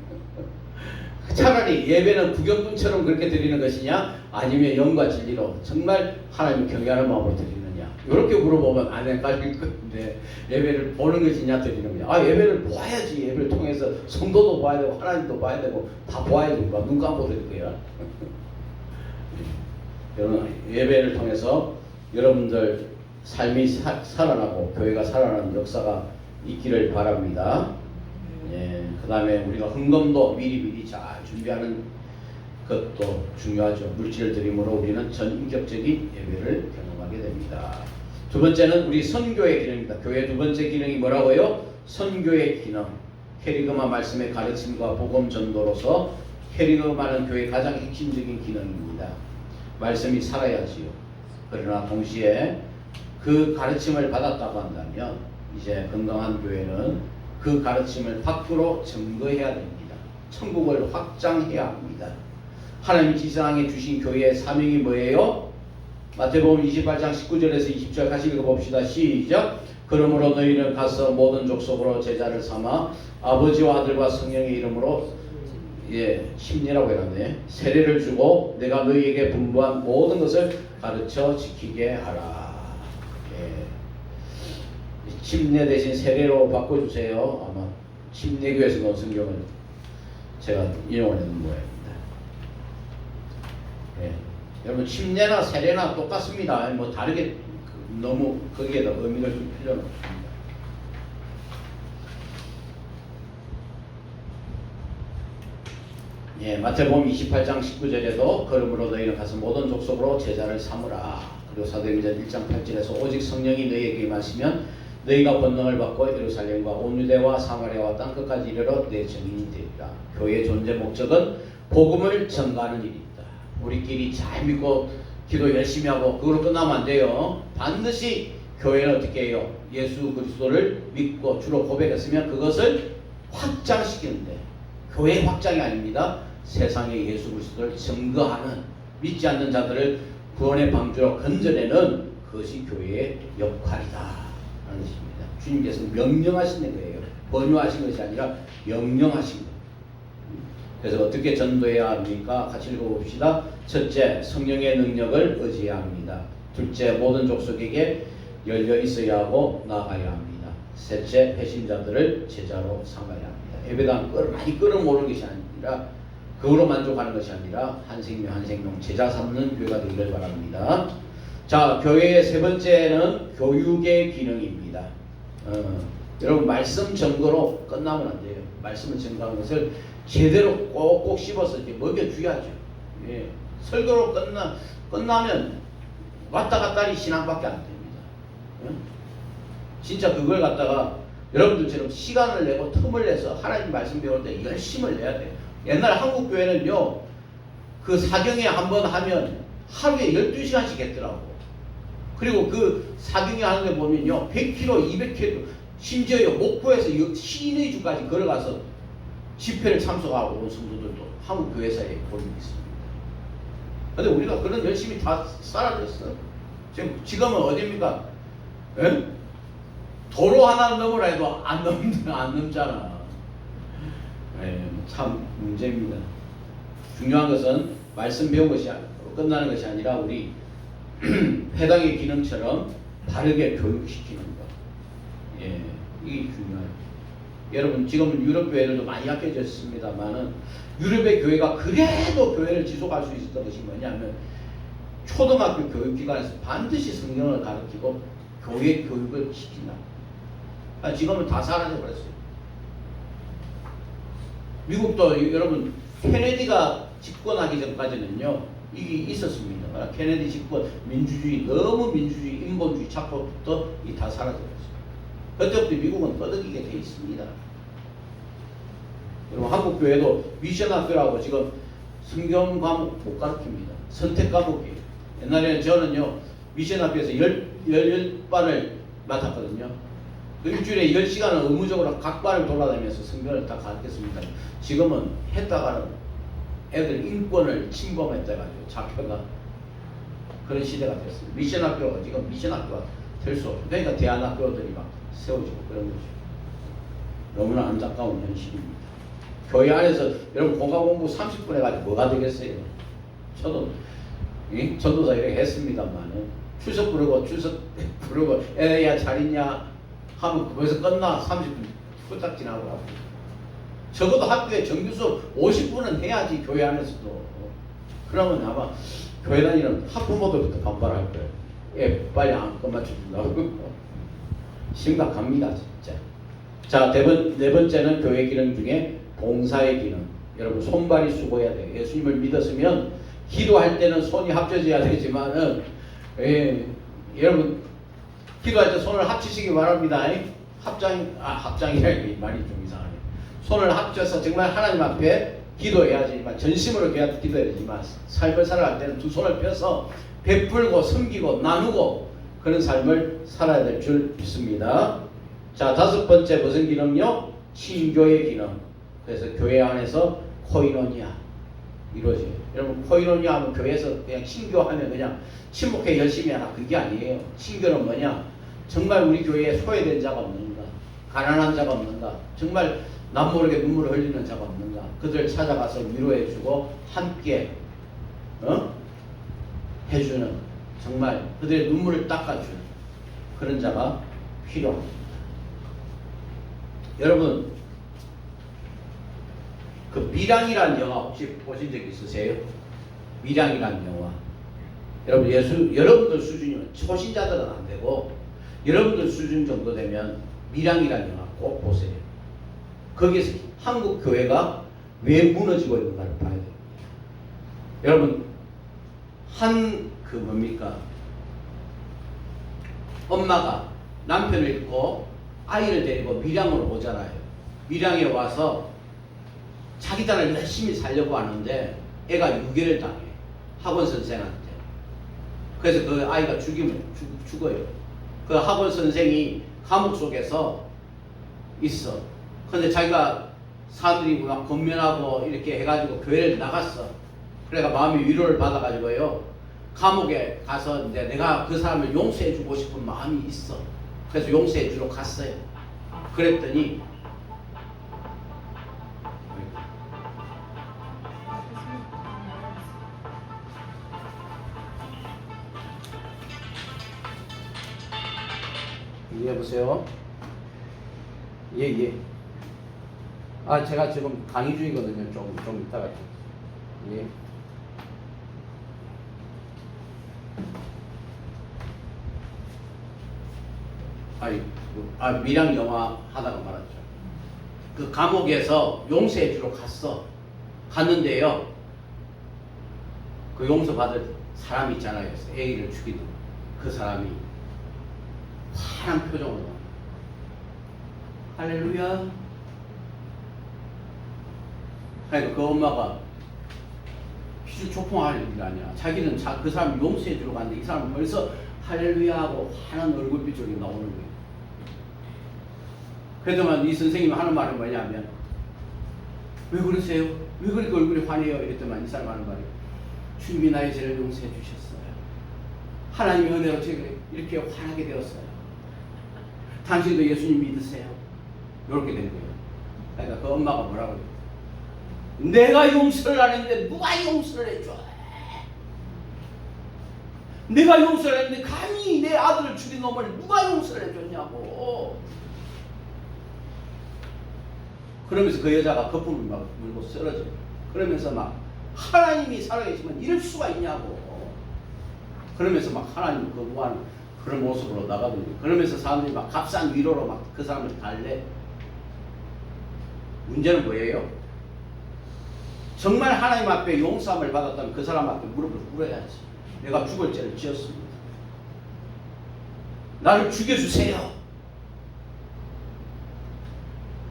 차라리 예배는 구경꾼처럼 그렇게 드리는 것이냐, 아니면 영과 진리로 정말 하나님을 경외하는 마음으로 드리느냐, 이렇게 물어보면 안 헷갈릴 건데, 예배를 보는 것이냐 드리는 거냐. 아, 예배를 보아야지. 예배를 통해서 성도도 봐야 되고 하나님도 봐야 되고 다 보아야 되고 눈 감고 드릴 거야. 여러분, 예배를 통해서 여러분들 삶이 살아나고 교회가 살아나는 역사가 있기를 바랍니다. 예, 그 다음에 우리가 헌금도 미리미리 잘 준비하는 것도 중요하죠. 물질을 드림으로 우리는 전인격적인 예배를 경험하게 됩니다. 두 번째는 우리 선교의 기능입니다. 교회 두 번째 기능이 뭐라고요? 선교의 기능. 캐리그마 말씀의 가르침과 복음 전도로서 캐리그마는 교회의 가장 핵심적인 기능입니다. 말씀이 살아야지요. 그러나 동시에 그 가르침을 받았다고 한다면 이제 건강한 교회는 그 가르침을 밖으로 증거해야 됩니다. 천국을 확장해야 합니다. 하나님이 지상에 주신 교회의 사명이 뭐예요? 마태복음 28장 19절에서 20절 같이 읽어봅시다. 시작. 그러므로 너희는 가서 모든 족속으로 제자를 삼아 아버지와 아들과 성령의 이름으로, 심리라고 해놨네, 세례를 주고 내가 너희에게 분부한 모든 것을 가르쳐 지키게 하라. 침례 대신 세례로 바꿔주세요. 아마 침례교에서 넣은 성경을 제가 인용을 했는 모양입니다. 여러분, 침례나 세례나 똑같습니다. 뭐 다르게 너무 거기에다 의미를 줄 필요는 없습니다. 마태복음 28장 19절에도 그러므로 너희는 가서 모든 족속으로 제자를 삼으라. 그리고 사도행전 1장 8절에서 오직 성령이 너희에게 임하시면 너희가 권능을 받고 예루살렘과 온 유대와 사마리아와 땅끝까지 이르러 내 증인이 되리라. 교회의 존재 목적은 복음을 전가하는 일입니다. 우리끼리 잘 믿고 기도 열심히 하고 그걸로 끝나면 안 돼요. 반드시 교회는 어떻게 해요? 예수 그리스도를 믿고 주로 고백했으면 그것을 확장시키는데, 교회 확장이 아닙니다. 세상에 예수 그리스도를 증거하는, 믿지 않는 자들을 구원의 방주로 건져내는 그것이 교회의 역할이다 하는 것입니다. 주님께서 명령하시는 거예요. 번유하신 것이 아니라 명령하신 거예요. 그래서 어떻게 전도해야 합니까? 같이 읽어봅시다. 첫째, 성령의 능력을 의지해야 합니다. 둘째, 모든 족속에게 열려 있어야 하고 나아가야 합니다. 셋째, 배신자들을 제자로 삼아야 합니다. 예배당 많이 끌어모으는 것이 아니라, 그거로 만족하는 것이 아니라 한 생명 한 생명 제자 삼는 교회가 되기를 바랍니다. 자, 교회의 세 번째는 교육의 기능입니다. 여러분, 말씀 증거로 끝나면 안 돼요. 말씀을 증거하는 것을 제대로 꼭꼭 씹어서 이렇게 먹여줘야죠. 설교로 끝나면 왔다 갔다리 신앙밖에 안 됩니다. 진짜 그걸 갖다가 여러분들처럼 시간을 내고 틈을 내서 하나님 말씀 배울 때 열심을 내야 돼요. 옛날 한국 교회는요, 그 사경에 한번 하면 하루에 12시간씩 했더라고. 그리고 그 사경에 하는데 보면요, 100km, 200km, 심지어 목포에서 신의주까지 걸어가서 집회를 참석하고 온 성도들도 한국 교회사에 보이고 있습니다. 근데 우리가 그런 열심히 다 사라졌어. 지금은 어디입니까? 도로 하나 넘으라 해도 안 넘잖아. 참 문제입니다. 중요한 것은 말씀 배운 것이 끝나는 것이 아니라 우리 회당의 기능처럼 바르게 교육시키는 것. 이게 중요해요. 여러분, 지금은 유럽 교회들도 많이 약해졌습니다만은 유럽의 교회가 그래도 교회를 지속할 수 있었던 것이 뭐냐면, 초등학교 교육기관에서 반드시 성경을 가르치고 교회 교육을 시킨다. 지금은 다 사라져 버렸어요. 미국도 여러분, 케네디가 집권하기 전까지는요 이게 있었습니다. 케네디 집권, 민주주의, 너무 민주주의, 인본주의 착포부터 이 다 사라졌어요. 그때부터 미국은 떠들기게 돼 있습니다. 여러분 한국 교회도 미션 학교라고 지금 성경 과목 못 가르칩니다. 선택 과목이에요. 옛날에는 저는요 미션 학교에서 10반을 맡았거든요. 그 일주일에 10시간을 의무적으로 각 반을 돌아다니면서 성경을 다 가르쳤습니다. 지금은 했다가는 애들 인권을 침범했다 가지고 잡혀가 그런 시대가 됐습니다. 미션 학교가 지금 미션 학교가 될 수 없어요. 그러니까 대안학교들이 막 세워지고 그런 거죠. 너무나 안타까운 현실입니다. 교회 안에서 여러분 공과 공부 30분 해가지고 뭐가 되겠어요? 저도 전도사 이렇게 했습니다만은 출석 부르고 애야 잘 있냐 하면 거기서 끝나 30분 후딱 지나고 적어도 학교에 정규 수업 50분은 해야지 교회 안에서도. 그러면 아마 교회 다니는 학부모들부터 반발할 거예요. 예, 빨리 안 끝마쳐준다고. 심각합니다 진짜. 자, 네 번째는 교회 기능 중에 봉사의 기능. 여러분 손발이 수고해야 돼요. 예수님을 믿었으면 기도할 때는 손이 합쳐져야 되지만은 여러분 기도할 때 손을 합치시기 바랍니다. 합장이라는 말이 좀 이상하네. 손을 합쳐서 정말 하나님 앞에 기도해야지만 전심으로 기도해야 되지만 삶을 살아갈 때는 두 손을 펴서 베풀고 섬기고 나누고 그런 삶을 살아야 될 줄 믿습니다. 자, 다섯 번째 무슨 기능요? 친교의 기능. 그래서 교회 안에서 코이노니아 이루어져요. 여러분 코이노니아 하면 교회에서 그냥 친교하면 그냥 친목회 열심히 하라 그게 아니에요. 친교는 뭐냐? 정말 우리 교회에 소외된 자가 없는가? 가난한 자가 없는가? 정말 남 모르게 눈물을 흘리는 자가 없는가? 그들 찾아가서 위로해주고 함께 해주는 정말 그들의 눈물을 닦아주는 그런 자가 필요합니다. 여러분 그 미량이라는 영화 혹시 보신 적 있으세요? 미량이라는 영화. 여러분 여러분들 수준이면 초신자들은 안 되고 여러분들 수준 정도 되면 미량이라는 영화 꼭 보세요. 거기에서 한국 교회가 왜 무너지고 있는가를 봐야 돼요. 여러분 뭡니까? 엄마가 남편을 잃고 아이를 데리고 밀양으로 오잖아요. 밀양에 와서 자기 딸을 열심히 살려고 하는데 애가 유괴를 당해. 학원 선생한테. 그래서 그 아이가 죽어요. 그 학원 선생이 감옥 속에서 있어. 근데 자기가 사람들이 막 권면하고 이렇게 해가지고 교회를 나갔어. 그래가 마음이 위로를 받아가지고요. 감옥에 가서 이제 내가 그 사람을 용서해주고 싶은 마음이 있어. 그래서 용서해주러 갔어요. 그랬더니 여보세요? 예. 제가 지금 강의 중이거든요. 좀 이따가. 예. 밀양 영화 하다가 말았죠. 그 감옥에서 용서해 주러 갔는데요. 그 용서받을 사람이 있잖아요. 애기를 죽이던 그 사람이 환한 표정으로 할렐루야. 그러니까 그 엄마가 피줄 초풍할 일이 아니야. 자기는 그 사람 용서해 주러 갔는데 이 사람은 벌써 할렐루야 하고 환한 얼굴빛으로 나오는 거예요. 그랬더만 이 선생님이 하는 말은 뭐냐면 왜 그러세요? 왜 그렇게 얼굴이 환해요? 이랬더만 이 사람 하는 말이 주님이 나의 죄를 용서해 주셨어요. 하나님의 은혜로 제가 이렇게 환하게 되었어요. 당신도 예수님 믿으세요. 이렇게 된 거예요. 그러니까 그 엄마가 뭐라고 해요? 내가 용서를 안 했는데 누가 용서를 해줘? 내가 용서를 했는데 감히 내 아들을 죽인 놈을 누가 용서를 해줬냐고. 그러면서 그 여자가 거품을 막 물고 쓰러져요. 그러면서 막 하나님이 살아계시면 이럴 수가 있냐고. 그러면서 막 하나님 거부하는 그런 모습으로 나가거든요. 그러면서 사람들이 막 값싼 위로로 막 그 사람을 달래. 문제는 뭐예요? 정말 하나님 앞에 용서함을 받았다면 그 사람 앞에 무릎을 꿇어야지. 내가 죽을 죄를 지었습니다. 나를 죽여주세요.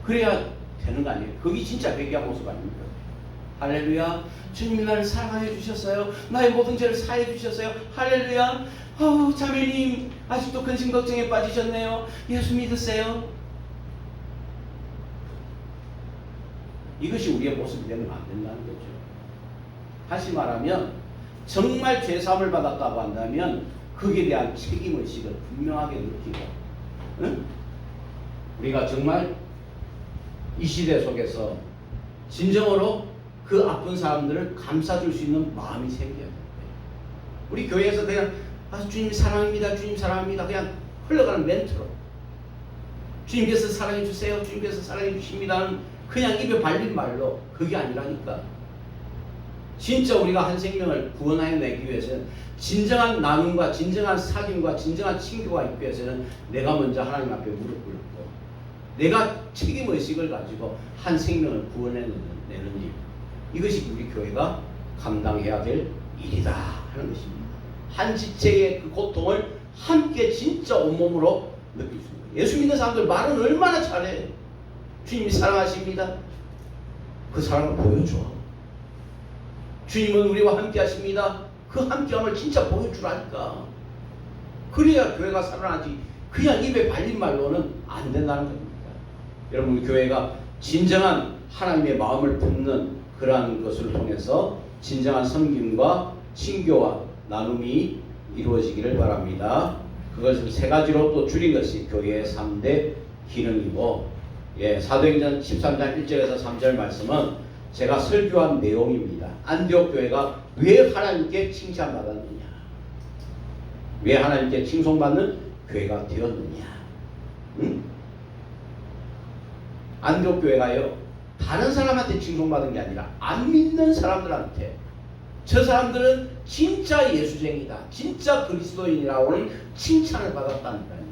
그래야 되는 거 아니에요? 그게 진짜 회개한 모습 아닙니까? 할렐루야. 주님이 나를 사랑해 주셨어요. 나의 모든 죄를 사해 주셨어요. 할렐루야. 자매님 아직도 근심 걱정에 빠지셨네요. 예수 믿으세요. 이것이 우리의 모습이 되면 안 된다는 거죠. 다시 말하면 정말 죄사함을 받았다고 한다면 거기에 대한 책임의식을 분명하게 느끼고, 응? 우리가 정말 이 시대 속에서 진정으로 그 아픈 사람들을 감싸줄 수 있는 마음이 생겨야 돼요. 우리 교회에서 그냥 주님 사랑합니다, 주님 사랑합니다 그냥 흘러가는 멘트로 주님께서 사랑해 주세요, 주님께서 사랑해 주십니다는 그냥 입에 발린 말로 그게 아니라니까. 진짜 우리가 한 생명을 구원하여 내기 위해서는 진정한 나눔과 진정한 사귐과 진정한 친교가 있기 위해서는 내가 먼저 하나님 앞에 무릎 꿇고 내가 책임의식을 가지고 한 생명을 구원해내는 일, 이것이 우리 교회가 감당해야 될 일이다 하는 것입니다. 한 지체의 그 고통을 함께 진짜 온몸으로 느낄 수 있는 거예요. 예수 믿는 사람들 말은 얼마나 잘해. 주님이 사랑하십니다. 그 사랑을 보여줘. 주님은 우리와 함께 하십니다. 그 함께함을 진짜 보여주라니까. 그래야 교회가 살아나지. 그냥 입에 발린 말로는 안 된다는 겁니다. 여러분, 교회가 진정한 하나님의 마음을 품는 그러한 것을 통해서 진정한 섬김과 친교와 나눔이 이루어지기를 바랍니다. 그것을 세 가지로 또 줄인 것이 교회의 3대 기능이고, 사도행전 13장 1절에서 3절 말씀은 제가 설교한 내용입니다. 안디옥 교회가 왜 하나님께 칭찬받았느냐, 왜 하나님께 칭송받는 교회가 되었느냐. 안디옥 교회가요, 다른 사람한테 칭송받은 게 아니라 안 믿는 사람들한테, 저 사람들은 진짜 예수쟁이다, 진짜 그리스도인이라고는 칭찬을 받았다니까요.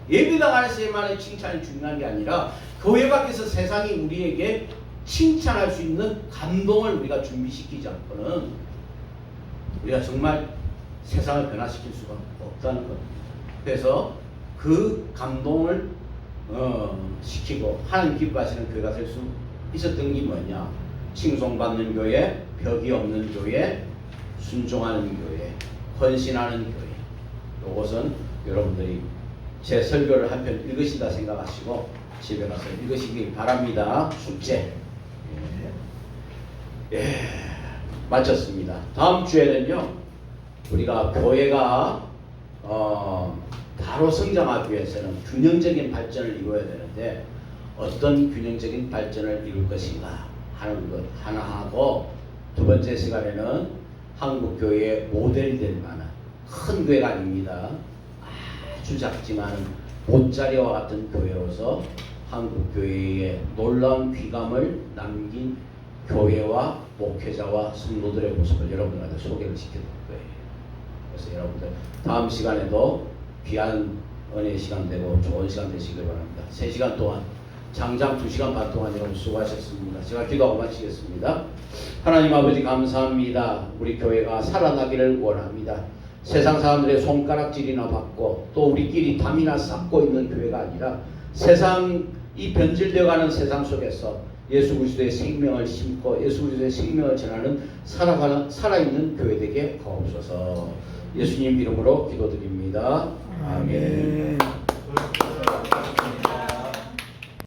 예배당 안에서만의 칭찬이 중요한 게 아니라 교회 밖에서 세상이 우리에게 칭찬할 수 있는 감동을 우리가 준비시키지 않고는 우리가 정말 세상을 변화시킬 수가 없다는 겁니다. 그래서 그 감동을 시키고 하나님 기뻐하시는 교회가 될 수 있었던 게 뭐냐? 칭송받는 교회, 벽이 없는 교회, 순종하는 교회, 헌신하는 교회. 이것은 여러분들이 제 설교를 한 편 읽으신다 생각하시고 집에 가서 읽으시기 바랍니다. 숙제. 마쳤습니다. 다음 주에는요, 우리가 교회가 바로 성장하기 위해서는 균형적인 발전을 이루어야 되는데 어떤 균형적인 발전을 이룰 것인가 하는 것 하나 하고, 두 번째 시간에는 한국 교회의 모델될 만한 큰 교회가 아닙니다. 아주 작지만 보자리와 같은 교회로서 한국 교회의 놀라운 귀감을 남긴 교회와 목회자와 성도들의 모습을 여러분들한테 소개를 시켜드릴 거예요. 그래서 여러분들 다음 시간에도 귀한 은혜의 시간 되고 좋은 시간 되시길 바랍니다. 3시간 동안, 장장 2시간 반 동안 여러분 수고하셨습니다. 제가 기도하고 마치겠습니다. 하나님 아버지 감사합니다. 우리 교회가 살아나기를 원합니다. 세상 사람들의 손가락질이나 받고 또 우리끼리 담이나 쌓고 있는 교회가 아니라 세상이 변질되어가는 세상 속에서 예수 그리스도의 생명을 심고 예수 그리스도의 생명을 전하는 살아있는 교회 되게 하옵소서. 예수님 이름으로 기도드립니다. 아멘.